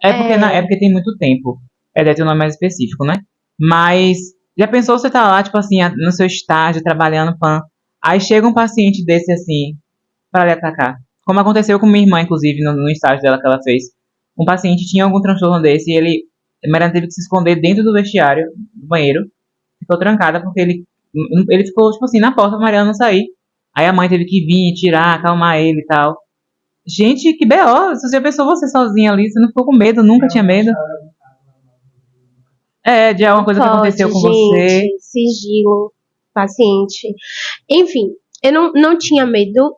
É porque tem muito tempo. Deve ter um nome mais específico, né? Mas, já pensou você tá lá, tipo assim, no seu estágio, trabalhando, aí chega um paciente desse, assim, pra lhe atacar. Como aconteceu com minha irmã, inclusive, no estágio dela que ela fez. Um paciente tinha algum transtorno desse e a Mariana teve que se esconder dentro do vestiário, do banheiro. Ficou trancada porque ele ficou, tipo assim, na porta pra Mariana não sair. Aí a mãe teve que vir, tirar, acalmar ele e tal. Gente, que B.O. Se você pensou você sozinha ali, você não ficou com medo, nunca tinha medo. De alguma coisa que aconteceu com você. Sigilo, paciente. Enfim, eu não tinha medo.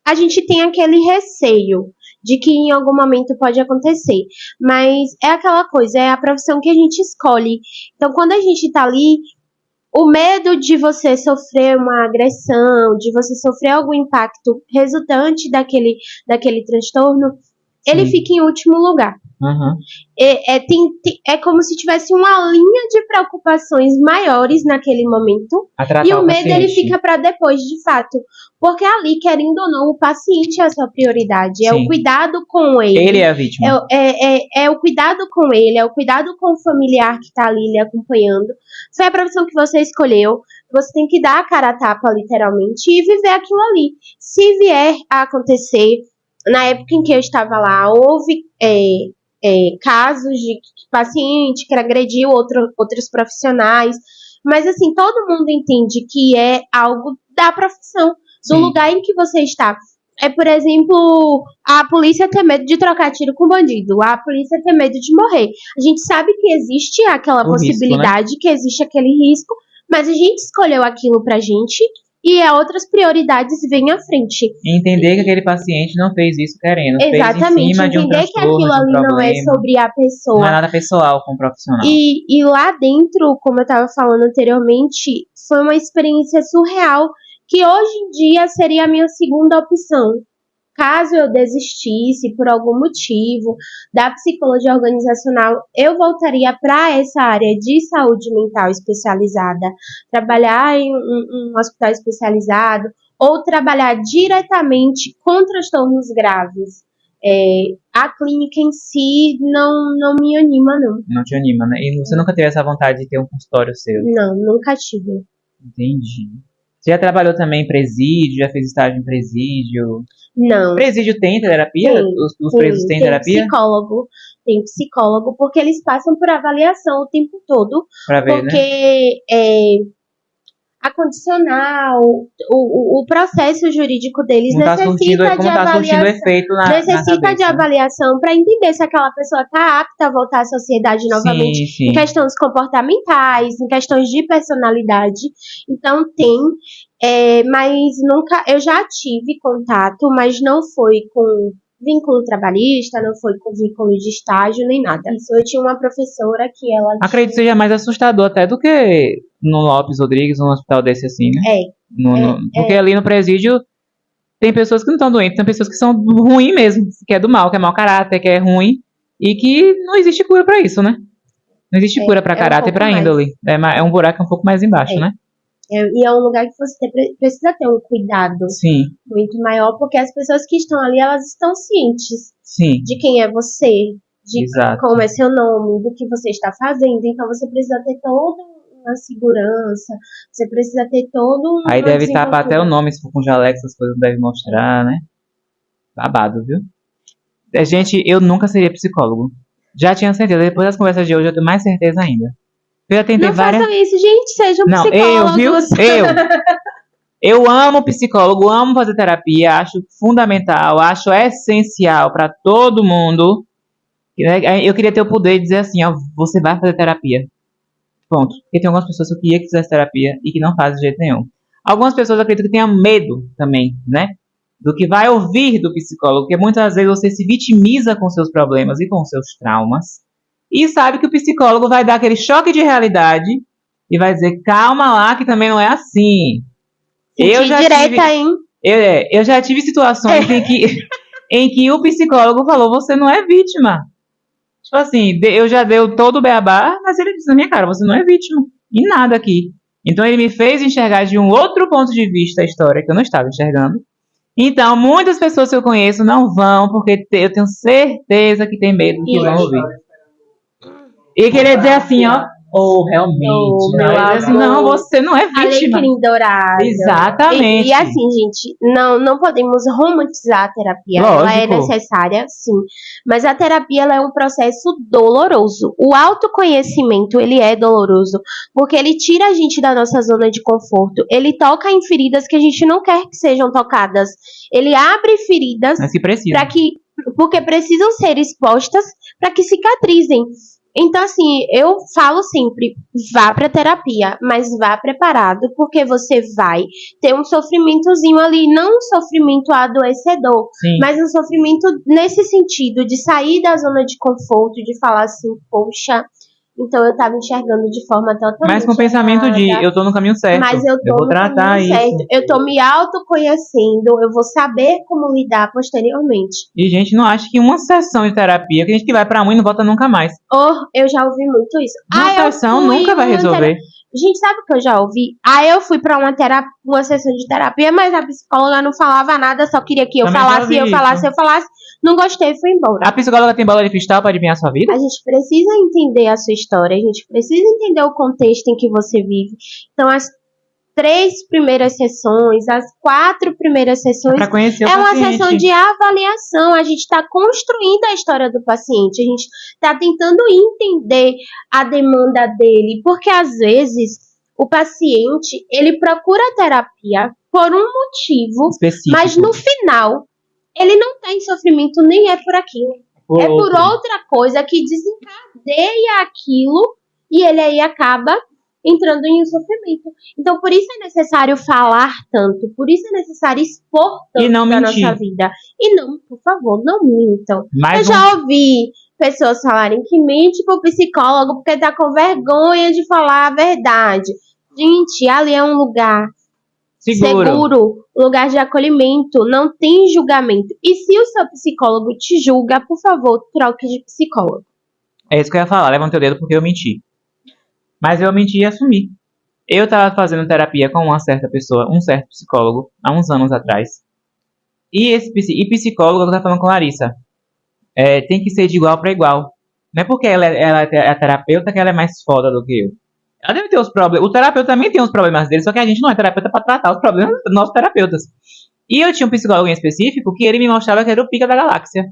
A gente tem aquele receio de que em algum momento pode acontecer, mas é aquela coisa, é a profissão que a gente escolhe. Então, quando a gente tá ali, o medo de você sofrer uma agressão, de você sofrer algum impacto resultante daquele transtorno, ele fica em último lugar. Uhum. É como se tivesse uma linha de preocupações maiores naquele momento, e o medo ele fica para depois, de fato, porque ali, querendo ou não, o paciente é a sua prioridade. Sim. É o cuidado com ele. Ele é a vítima. É o cuidado com ele, é o cuidado com o familiar que tá ali lhe acompanhando. Foi a profissão que você escolheu, você tem que dar a cara a tapa, literalmente, e viver aquilo ali. Se vier a acontecer, na época em que eu estava lá, houve casos de paciente que agrediu outros profissionais, mas assim, todo mundo entende que é algo da profissão, do Sim. lugar em que você está. Por exemplo, a polícia ter medo de trocar tiro com bandido, a polícia ter medo de morrer. A gente sabe que existe aquela possibilidade, risco, né? Que existe aquele risco, mas a gente escolheu aquilo pra gente e outras prioridades vêm à frente. Entender que aquele paciente não fez isso querendo. Exatamente, fez em cima de um entender que transtorno, aquilo ali de um não é problema. sobre a pessoa. Não é nada pessoal com o profissional. E lá dentro, como eu estava falando anteriormente, foi uma experiência surreal, que hoje em dia seria a minha segunda opção. Caso eu desistisse por algum motivo da psicologia organizacional, eu voltaria para essa área de saúde mental especializada, trabalhar em um hospital especializado ou trabalhar diretamente com transtornos graves. A clínica em si não me anima, não. Não te anima, né? E você nunca teve essa vontade de ter um consultório seu? Não, nunca tive. Entendi. Você já trabalhou também em presídio? Já fez estágio em presídio? Não. Presídio tem terapia? Os presos têm terapia? Tem psicólogo, porque eles passam por avaliação o tempo todo. Pra ver, porque a condicional, o processo jurídico deles necessita de avaliação para entender se aquela pessoa está apta a voltar à sociedade novamente, sim. Em questões comportamentais, em questões de personalidade. Então tem. Mas nunca, eu já tive contato, mas não foi com vínculo trabalhista, não foi com vínculo de estágio, nem nada. Isso, eu tinha uma professora que ela... Acredito que seja mais assustador até do que no Lopes Rodrigues, num hospital desse assim, né? Porque ali no presídio tem pessoas que não estão doentes, tem pessoas que são ruins mesmo, que é do mal, que é mau caráter, que é ruim, e que não existe cura pra isso, né? Não existe cura pra caráter e pra índole. É um buraco um pouco mais embaixo, né? E é um lugar que você precisa ter um cuidado muito maior, porque as pessoas que estão ali, elas estão cientes de quem é você, de como é seu nome, do que você está fazendo. Então você precisa ter toda uma segurança, você precisa ter todo um... Aí deve tapar até o nome, se for com jaleco, essas coisas deve mostrar, né? Babado, viu? Gente, eu nunca seria psicólogo. Já tinha certeza, depois das conversas de hoje eu tenho mais certeza ainda. Eu já tentei façam isso, gente, sejam psicólogos. Eu amo psicólogo, amo fazer terapia, acho fundamental, acho essencial pra todo mundo. Eu queria ter o poder de dizer assim, ó, você vai fazer terapia. Ponto. Porque tem algumas pessoas que eu queria que fizesse terapia e que não fazem de jeito nenhum. Algumas pessoas acreditam que tenham medo também, né? Do que vai ouvir do psicólogo, porque muitas vezes você se vitimiza com seus problemas e com seus traumas e sabe que o psicólogo vai dar aquele choque de realidade e vai dizer, calma lá que também não é assim. Eu já tive situações em que o psicólogo falou, você não é vítima. Tipo assim, eu já dei todo o beabá, mas ele disse na minha cara, você não é vítima. Em nada aqui. Então ele me fez enxergar de um outro ponto de vista a história que eu não estava enxergando. Então, muitas pessoas que eu conheço não vão, porque eu tenho certeza que tem medo do que vão ouvir. E querer dizer assim, ó, realmente. Não, você não é vítima. Alecrim dourado. Exatamente. E assim, gente, não podemos romantizar a terapia. Lógico. Ela é necessária, sim. Mas a terapia, ela é um processo doloroso. O autoconhecimento, ele é doloroso. Porque ele tira a gente da nossa zona de conforto. Ele toca em feridas que a gente não quer que sejam tocadas. Ele abre feridas porque precisam ser expostas para que cicatrizem. Então, assim, eu falo sempre, vá pra terapia, mas vá preparado, porque você vai ter um sofrimentozinho ali, não um sofrimento adoecedor, mas um sofrimento nesse sentido, de sair da zona de conforto, de falar assim, poxa, então eu tava enxergando de forma totalmente mas com o pensamento de, eu tô no caminho certo, mas eu vou tratar isso. Certo. Eu tô me autoconhecendo, eu vou saber como lidar posteriormente. E gente não acha que uma sessão de terapia, que a gente que vai pra uma e não volta nunca mais. Eu já ouvi muito isso. Uma sessão nunca vai resolver. Gente, sabe o que eu já ouvi? Eu fui pra uma sessão de terapia, mas a psicóloga não falava nada, só queria que eu falasse. Não gostei, fui embora. A psicóloga tem bola de cristal pra adivinhar a sua vida? A gente precisa entender a sua história, a gente precisa entender o contexto em que você vive. Então, as 3 primeiras sessões, as 4 primeiras sessões, é uma sessão de avaliação. A gente está construindo a história do paciente, a gente está tentando entender a demanda dele, porque às vezes o paciente ele procura terapia por um motivo específico, mas no final ele não tem sofrimento, nem é por aquilo. É por outra coisa que desencadeia aquilo e ele aí acaba entrando em um sofrimento. Então, por isso é necessário falar tanto, por isso é necessário expor tanto da nossa vida. E não, por favor, não mintam. Eu já ouvi pessoas falarem que mente pro psicólogo porque tá com vergonha de falar a verdade. Gente, ali é um lugar seguro, lugar de acolhimento, não tem julgamento. E se o seu psicólogo te julga, por favor, troque de psicólogo. É isso que eu ia falar, levanta o dedo porque eu menti. Mas eu menti e assumi. Eu tava fazendo terapia com uma certa pessoa, um certo psicólogo, há uns anos atrás. E psicólogo, eu tava falando com a Larissa, tem que ser de igual para igual. Não é porque ela é a terapeuta que ela é mais foda do que eu. Ela deve ter os problemas. O terapeuta também tem os problemas dele, só que a gente não é terapeuta para tratar os problemas dos nossos terapeutas. E eu tinha um psicólogo em específico que ele me mostrava que era o pica da galáxia.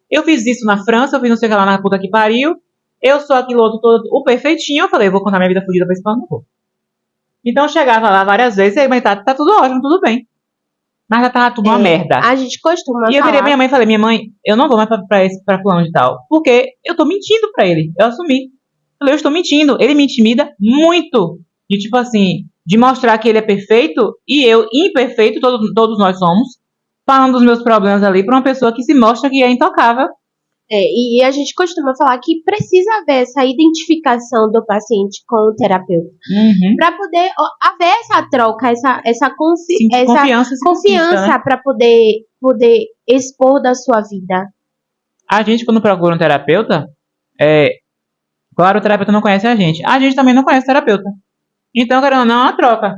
Eu fiz isso na França, eu fiz não sei o que lá na puta que pariu. Eu sou aquilo outro todo, o perfeitinho. Eu falei, eu vou contar minha vida fodida pra esse pano, não vou. Então eu chegava lá várias vezes, e mas tá tudo ótimo, tudo bem. Mas já tava tudo uma merda. A gente costuma E eu virei pra minha mãe e falei, minha mãe, eu não vou mais pra fulano de tal. Porque eu tô mentindo pra ele. Eu assumi. Eu falei, eu estou mentindo. Ele me intimida muito. E tipo assim, de mostrar que ele é perfeito e eu imperfeito, todos nós somos, falando dos meus problemas ali para uma pessoa que se mostra que é intocável. E a gente costuma falar que precisa haver essa identificação do paciente com o terapeuta. Para poder haver essa troca, essa confiança, né? Para poder expor da sua vida. A gente, quando procura um terapeuta, claro, o terapeuta não conhece a gente também não conhece o terapeuta. Então, querendo ou não, é uma troca.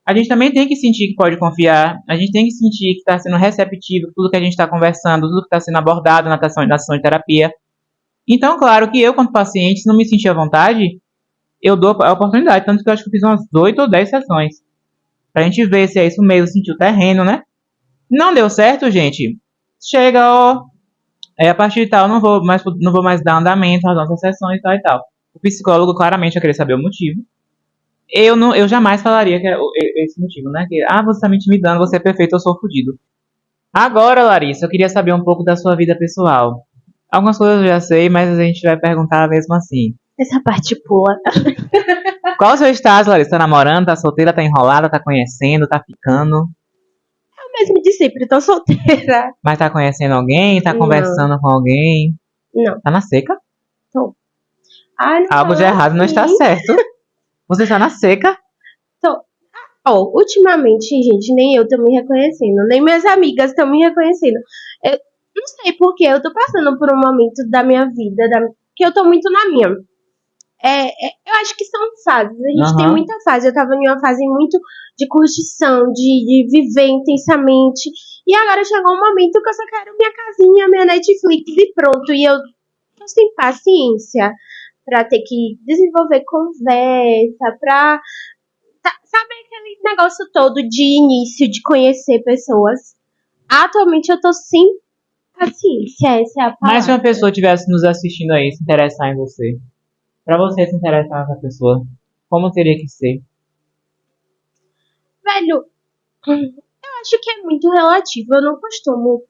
A gente também tem que sentir que pode confiar, a gente tem que sentir que está sendo receptivo tudo que a gente está conversando, tudo que está sendo abordado na sessão de terapia. Então, claro que eu, quanto paciente, se não me sentir à vontade, eu dou a oportunidade. Tanto que eu acho que eu fiz umas 8 ou 10 sessões. Pra gente ver se é isso mesmo, sentir o terreno, né? Não deu certo, gente. Chega, a partir de tal, não vou mais dar andamento às nossas sessões e tal. O psicólogo claramente vai querer saber o motivo. Eu jamais falaria que é esse motivo, né? Que, você tá me intimidando, você é perfeito, eu sou fodido. Agora, Larissa, eu queria saber um pouco da sua vida pessoal. Algumas coisas eu já sei, mas a gente vai perguntar mesmo assim. Essa parte pula. Qual o seu estágio, Larissa? Tá namorando, tá solteira, tá enrolada, tá conhecendo, tá ficando? É o mesmo de sempre, tô solteira. Mas tá conhecendo alguém? Tá conversando com alguém? Não. Tá na seca? Tô. Algo de errado não está certo. Você está na seca? Ultimamente, gente, nem eu tô me reconhecendo, nem minhas amigas estão me reconhecendo. Eu não sei porque eu tô passando por um momento da minha vida que eu tô muito na minha. Eu acho que são fases. A gente tem muita fase. Eu tava em uma fase muito de curtição, de viver intensamente. E agora chegou um momento que eu só quero minha casinha, minha Netflix e pronto. E eu tô sem paciência pra ter que desenvolver conversa, pra... Sabe aquele negócio todo de início, de conhecer pessoas? Atualmente eu tô sem paciência, essa é a palavra. Mas se uma pessoa estivesse nos assistindo aí, se interessar em você, pra você se interessar nessa pessoa, como teria que ser? Velho, eu acho que é muito relativo. Eu não costumo...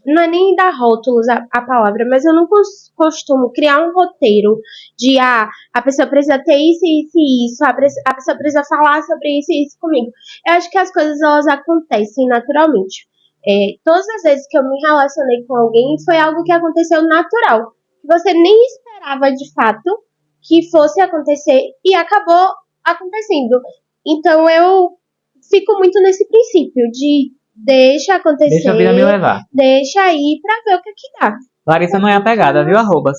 não é nem dar rótulos a palavra, mas eu não costumo criar um roteiro de a pessoa precisa ter isso, isso e isso, a pessoa precisa falar sobre isso e isso comigo. Eu acho que as coisas elas acontecem naturalmente. Todas as vezes que eu me relacionei com alguém foi algo que aconteceu natural, que você nem esperava de fato que fosse acontecer e acabou acontecendo. Então eu fico muito nesse princípio de deixa acontecer. Deixa a vida me levar. Deixa aí pra ver o que dá. Larissa não é apegada, viu, arrobas?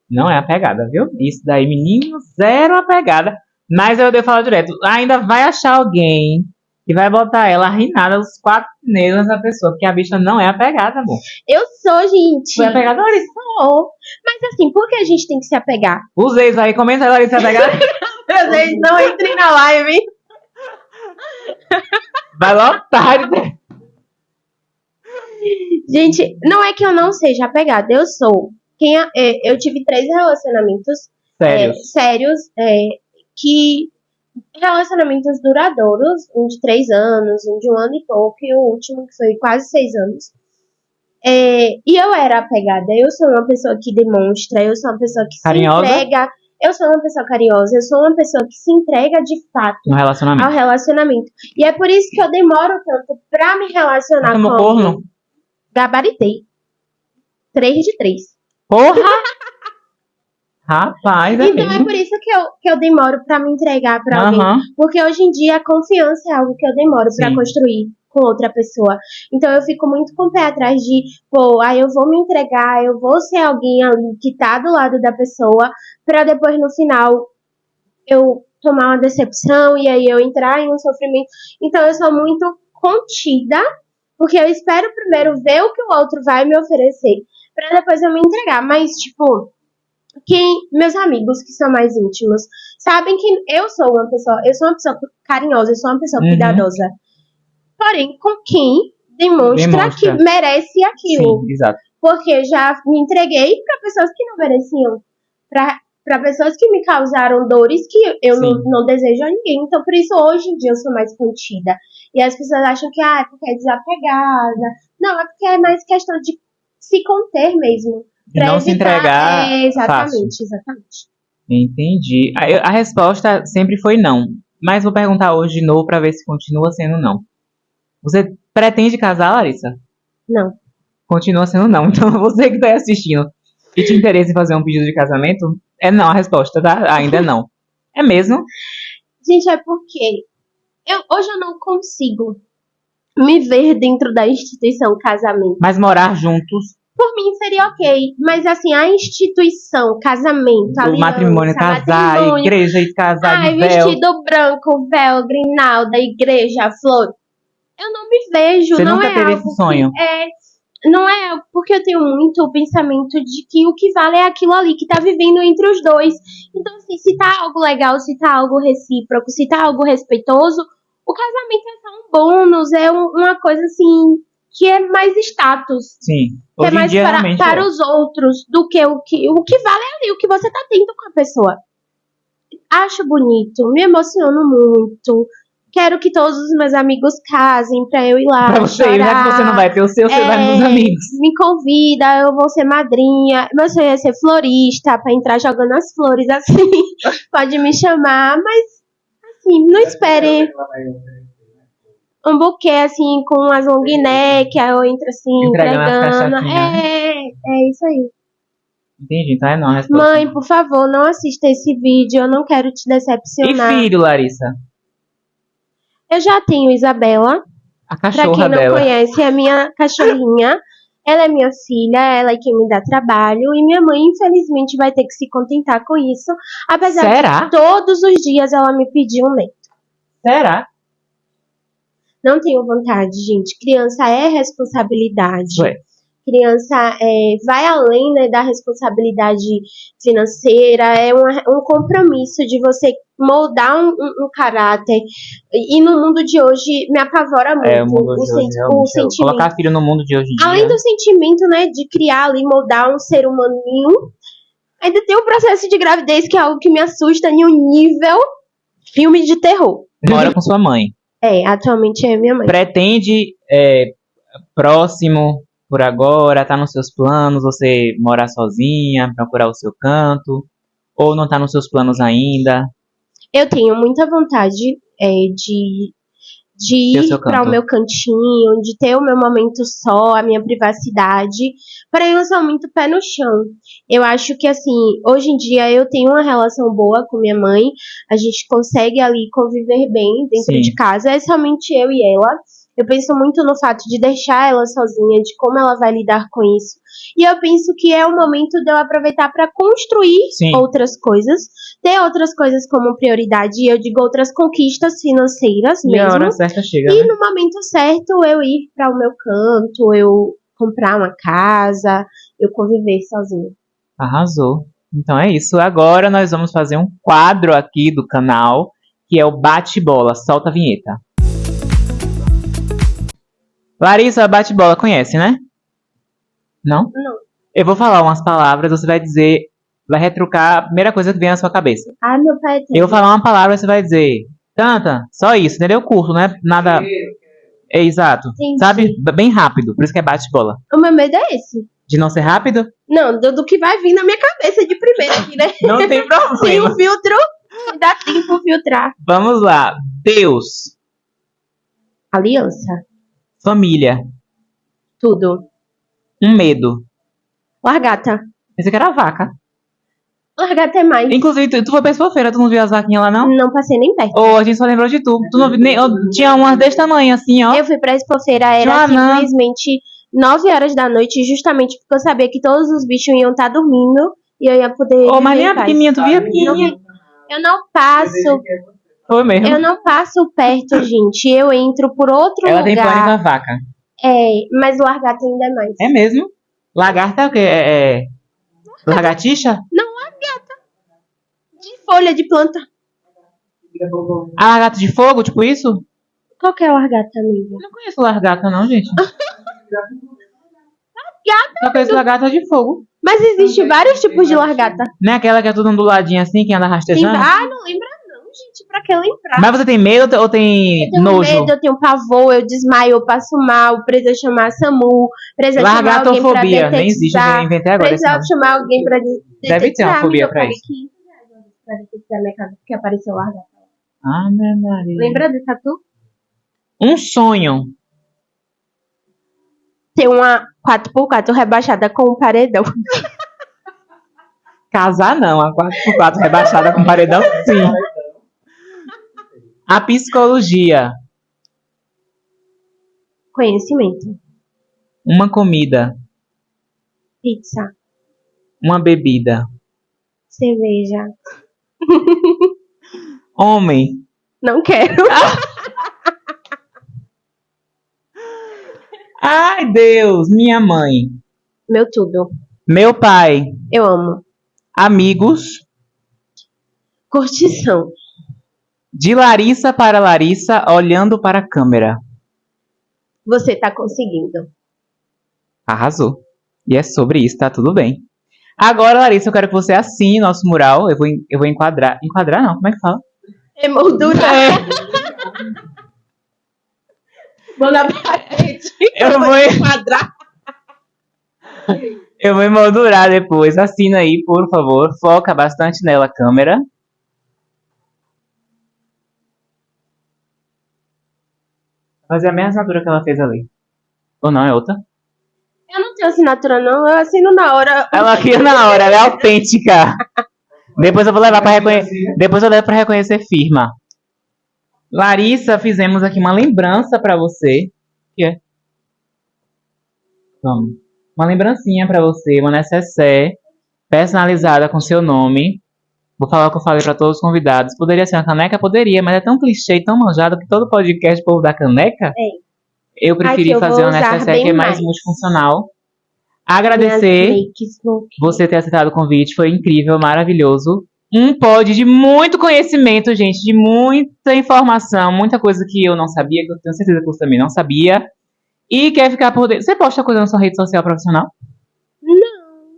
Não é apegada, viu? Isso daí, menino, zero apegada. Mas eu devo falar direto. Ainda vai achar alguém que vai botar ela rinada os 4 pneus nessa pessoa. Porque a bicha não é apegada, amor. Eu sou, gente. Tu é apegada, Larissa? Sou. Mas assim, por que a gente tem que se apegar? Os ex aí, comenta aí, Larissa, apegada. Meus ex não entrem na live. Vai lotar. Gente, não é que eu não seja apegada, eu sou. Eu tive 3 relacionamentos sérios, que relacionamentos duradouros, um de 3 anos, um de 1 ano e pouco, e o último que foi quase 6 anos. E eu era apegada, eu sou uma pessoa que demonstra, eu sou uma pessoa que carinhosa? Se entrega, eu sou uma pessoa carinhosa, eu sou uma pessoa que se entrega de fato ao relacionamento. E é por isso que eu demoro tanto pra me relacionar com alguém. Gabaritei. 3 de 3. Porra! Rapaz, então é por isso que eu demoro pra me entregar pra alguém. Porque hoje em dia a confiança é algo que eu demoro pra construir com outra pessoa. Então eu fico muito com o pé atrás de, eu vou me entregar, eu vou ser alguém ali que tá do lado da pessoa, pra depois no final eu tomar uma decepção e aí eu entrar em um sofrimento. Então eu sou muito contida, porque eu espero primeiro ver o que o outro vai me oferecer, pra depois eu me entregar. Mas, tipo, meus amigos que são mais íntimos sabem que eu sou uma pessoa carinhosa, eu sou uma pessoa cuidadosa. Porém, com quem demonstra que merece aquilo. Sim, exato. Porque eu já me entreguei pra pessoas que não mereciam. Pra pessoas que me causaram dores que eu não desejo a ninguém. Então, por isso, hoje em dia, eu sou mais contida. E as pessoas acham que, porque é desapegada. Não, é porque é mais questão de se conter mesmo. Pra não evitar, se entregar exatamente, fácil. Exatamente. Entendi. A resposta sempre foi não. Mas vou perguntar hoje de novo pra ver se continua sendo não. Você pretende casar, Larissa? Não. Continua sendo não. Então você que tá aí assistindo e te interessa em fazer um pedido de casamento, é não a resposta, tá? Ainda não. É mesmo? Gente, é porque hoje eu não consigo me ver dentro da instituição casamento. Mas morar juntos, Por mim seria ok, mas assim, a instituição, casamento, o aliança, matrimônio, casar, matrimônio, igreja e casar ai, de véu. vestido branco, véu, grinalda, igreja, flor. Eu não me vejo, Você não nunca é teve algo esse sonho? não é porque eu tenho muito o pensamento de que o que vale é aquilo ali que tá vivendo entre os dois. Então, assim, se tá algo legal, se tá algo recíproco, se tá algo respeitoso, o casamento é só um bônus, é uma coisa assim que é mais status. Sim. Que é Hoje em mais dia realmente para é. os outros do que o que vale é ali, o que você tá tendo com a pessoa. Acho bonito, me emociono muito. Quero que todos os meus amigos casem pra eu ir lá Pra você, já que chorar. você não vai ter o seu, você vai nos amigos. Me convida, eu vou ser madrinha. Meu sonho é ser florista, pra entrar jogando as flores assim. Pode me chamar, mas assim, não espere um buquê assim com as long neck, aí eu entro assim, Entregando as entregando. cachaçinhas. É isso aí. Entendi, então é não a resposta. Mãe, por favor, não assista esse vídeo, eu não quero te E decepcionar. filho, Larissa? Eu já tenho Isabela. A Pra cachorra quem não dela. conhece, é a minha cachorrinha. Ela é minha filha, ela é quem me dá trabalho. E minha mãe, infelizmente, vai ter que se contentar com isso. Apesar Será? de todos os dias ela me pedir um neto. Será? Não tenho vontade, gente. Criança é responsabilidade. Ué. Criança vai além, né, da responsabilidade financeira. É um compromisso de você moldar um caráter. E no mundo de hoje me apavora muito O mundo de hoje, o realmente, sentimento. colocar filho no mundo de hoje em dia. Além do sentimento, né, de criar ali, moldar um ser humaninho, ainda tem o processo de gravidez, que é algo que me assusta em um nível filme de terror. Mora com sua mãe. Atualmente é minha mãe. Pretende próximo, por agora, tá nos seus planos, você morar sozinha, procurar o seu canto, ou não tá nos seus planos ainda? Eu tenho muita vontade de Ter o ir seu para o canto. meu cantinho, de ter o meu momento só, a minha privacidade, porém eu sou muito pé no chão. Eu acho que, assim, hoje em dia eu tenho uma relação boa com minha mãe, a gente consegue ali conviver bem dentro Sim. de casa, é somente eu e ela. Eu penso muito no fato de deixar ela sozinha, de como ela vai lidar com isso. E eu penso que é o momento de eu aproveitar para construir Sim. outras coisas, ter outras coisas como prioridade, e eu digo outras conquistas financeiras E a mesmo. hora certa chega, E né? no momento certo eu ir para o meu canto, eu comprar uma casa, eu conviver sozinha. Arrasou. Então é isso. Agora nós vamos fazer um quadro aqui do canal, que é o bate-bola. Solta a vinheta. Larissa, bate-bola, conhece, né? Não? Não. Eu vou falar umas palavras, você vai dizer, vai retrucar a primeira coisa que vem na sua cabeça. Ai, meu pai é Eu vou falar uma palavra, você vai dizer, Tanta, só isso, entendeu? Curto, né? Nada. É exato. Entendi. Sabe? Bem rápido, por isso que é bate-bola. O meu medo é esse. De não ser rápido? Não, do que vai vir na minha cabeça de primeira aqui, né? Não tem Sem problema. o filtro, dá tempo filtrar. Vamos lá. Deus. Aliança. Família. Tudo. Um medo. Largata. Pensei que era vaca. Largata é mais. Inclusive, tu foi pra Expofeira, tu não viu as vaquinhas lá, não? Não passei nem perto. Ou a gente só lembrou de tu. Tu não viu nem. Tinha umas desse tamanho, assim, ó. Eu fui pra Expofeira, era Joana. simplesmente 9 horas da noite, justamente porque eu sabia que todos os bichos iam estar dormindo e eu ia poder. Ô, mas viver nem em a paz. pequenininha, tu via a pequenininha. Eu não passo. Foi mesmo. Eu não passo perto, gente. Eu entro por outro Ela tem pânico lugar. a vaca. Mas largata ainda é mais. É mesmo? Lagarta é o quê? Lagartixa? Não, largata. De folha de planta. A lagarta de fogo, tipo isso? Qual que é a largata, amiga? Eu não conheço lagarta, não, gente. Só conheço lagarta de fogo. Mas existe vários tipos de largata. Não é aquela que é tudo onduladinha assim, que anda Tem... rastejando? Ah, não lembra não, gente. Pra que lembrar? Mas você tem medo ou tem Eu tenho nojo? medo, eu tenho pavor, eu desmaio, eu passo mal, precisa chamar SAMU, precisa chamar alguém pra Lagartofobia. detetizar. Nem existe, eu inventei agora esse Precisava nome. chamar alguém pra detetizar. Deve ter uma fobia amiga, pra eu isso. paguei pra gente da minha casa, porque apareceu largado. Ah, minha Maria. Lembra do tatu? Um sonho. Tem uma 4x4 rebaixada com um paredão. Casar não, a 4x4 rebaixada com paredão, sim. A psicologia. Conhecimento. Uma comida. Pizza. Uma bebida. Cerveja. Homem. Não quero. Ai, Deus, minha mãe. Meu tudo. Meu pai. Eu amo. Amigos. Curtição. De Larissa para Larissa, olhando para a câmera. Você tá conseguindo. Arrasou. E é sobre isso, tá tudo bem. Agora, Larissa, eu quero que você assine nosso mural. Eu vou enquadrar. Enquadrar não, como é que fala? Emoldurar. Vou na parede. Eu vou enquadrar. Eu vou emoldurar depois. Assina aí, por favor. Foca bastante nela a câmera. Fazer a mesma assinatura que ela fez ali. Ou não, é outra? Eu não tenho assinatura, não. Eu assino na hora. Ela aqui na hora, ela é autêntica. Depois eu vou levar para reconhecer. Depois eu levo para reconhecer firma. Larissa, fizemos aqui uma lembrança para você. O que é? Toma. Uma lembrancinha para você, uma necessaire personalizada com seu nome. Vou falar o que eu falei para todos os convidados. Poderia ser uma caneca? Poderia, mas é tão clichê e tão manjado que todo podcast o povo dá caneca. É. Eu preferi eu fazer vou uma usar necessaire que é bem mais mais. multifuncional. Agradecer Minhas makes vão- você ter aceitado o convite, foi incrível, maravilhoso. Um pod de muito conhecimento, gente, de muita informação, muita coisa que eu não sabia, que eu tenho certeza que você também não sabia. E quer ficar por dentro. Você posta coisa na sua rede social profissional? Não.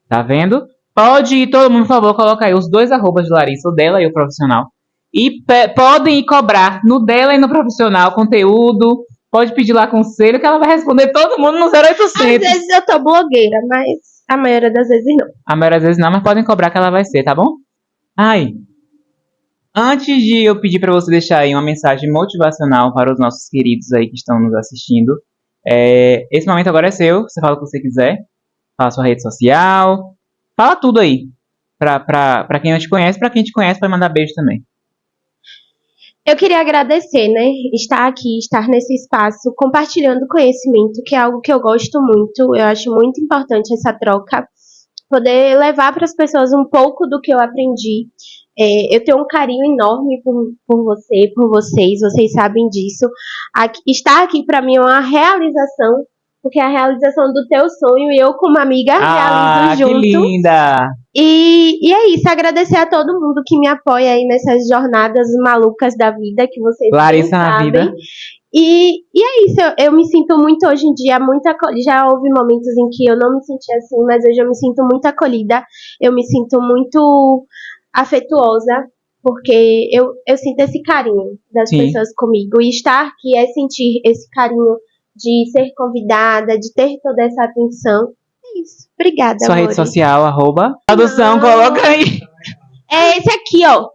Tá vendo? Pode ir, todo mundo, por favor, coloca aí os dois arrobas de Larissa, o dela e o profissional. E podem ir cobrar no dela e no profissional conteúdo. Pode pedir lá conselho que ela vai responder todo mundo no 0800. Às vezes eu tô blogueira, mas a maioria das vezes não. A maioria das vezes não, mas podem cobrar que ela vai ser, tá bom? Ai, antes de eu pedir pra você deixar aí uma mensagem motivacional para os nossos queridos aí que estão nos assistindo, esse momento agora é seu, você fala o que você quiser, fala sua rede social, fala tudo aí, pra quem não te conhece, pra quem te conhece pode mandar beijo também. Eu queria agradecer, né? Estar aqui, estar nesse espaço, compartilhando conhecimento, que é algo que eu gosto muito. Eu acho muito importante essa troca. Poder levar para as pessoas um pouco do que eu aprendi. Eu tenho um carinho enorme por você, por vocês sabem disso. Estar aqui para mim é uma realização, porque é a realização do teu sonho e eu, como amiga, realizo junto. Que linda! E é isso, agradecer a todo mundo que me apoia aí nessas jornadas malucas da vida que vocês Larissa não na sabem. vida. E é isso, eu me sinto muito hoje em dia, já houve momentos em que eu não me sentia assim, mas hoje eu me sinto muito acolhida, eu me sinto muito afetuosa, porque eu sinto esse carinho das Sim. pessoas comigo, e estar aqui é sentir esse carinho de ser convidada, de ter toda essa atenção. É isso, obrigada, Sua rede amore. social, arroba. Tradução, Não. coloca aí. É esse aqui, ó.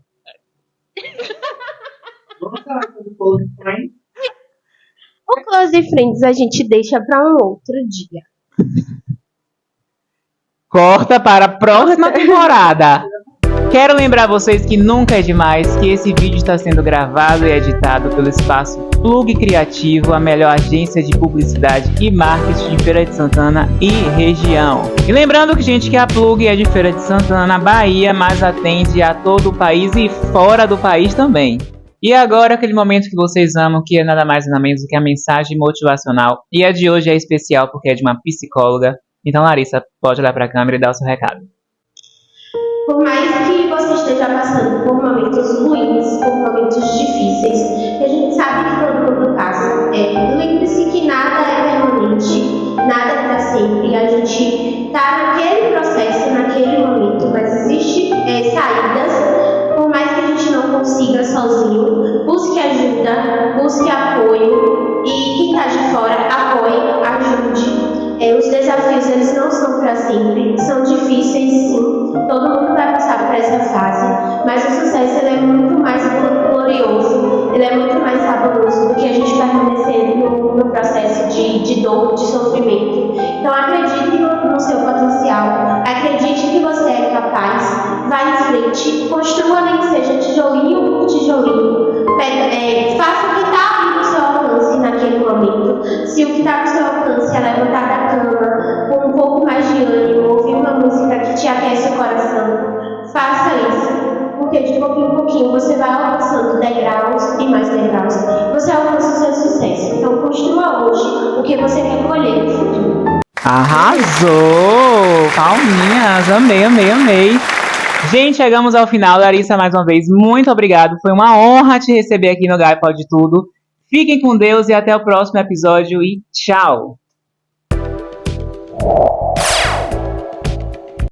O Close Friends a gente deixa pra um outro dia. Corta para a próxima temporada. Quero lembrar vocês que nunca é demais que esse vídeo está sendo gravado e editado pelo Espaço Plug Criativo, a melhor agência de publicidade e marketing de Feira de Santana e região. E lembrando que, gente, que a Plug é de Feira de Santana, Bahia, mas atende a todo o país e fora do país também. E agora aquele momento que vocês amam, que é nada mais nada menos do que a mensagem motivacional. E a de hoje é especial porque é de uma psicóloga. Então, Larissa, pode olhar para a câmera e dar o seu recado. Por mais que você esteja passando por momentos ruins, por momentos difíceis, que a gente sabe que todo mundo passa, lembre-se que nada é permanente, nada é para sempre. A gente está naquele processo, naquele momento, mas existe saídas. Por mais que a gente não consiga sozinho, busque ajuda, busque apoio, e quem está de fora, apoie, ajude. Os desafios, eles não são para sempre, são difíceis sim, todo mundo vai passar por essa fase, mas o sucesso ele é muito mais glorioso, ele é muito mais saboroso do que a gente permanecer no processo de dor, de sofrimento. Então acredite no seu potencial, acredite que você é capaz, vá em frente, construa nem que seja tijolinho por tijolinho, faça o que está ali no seu alcance naquele momento. Se o que está no seu alcance é levantar da cama com um pouco mais de ânimo, ouvir uma música que te aquece o coração, faça isso. Porque de pouquinho em pouquinho você vai alcançando degraus e mais degraus. Você alcança o seu sucesso. Então construa hoje o que você quer colher no futuro. Arrasou! Palminhas! Amei. Gente, chegamos ao final. Larissa, mais uma vez, muito obrigado. Foi uma honra te receber aqui no Gai Pode Tudo. Fiquem com Deus e até o próximo episódio e tchau!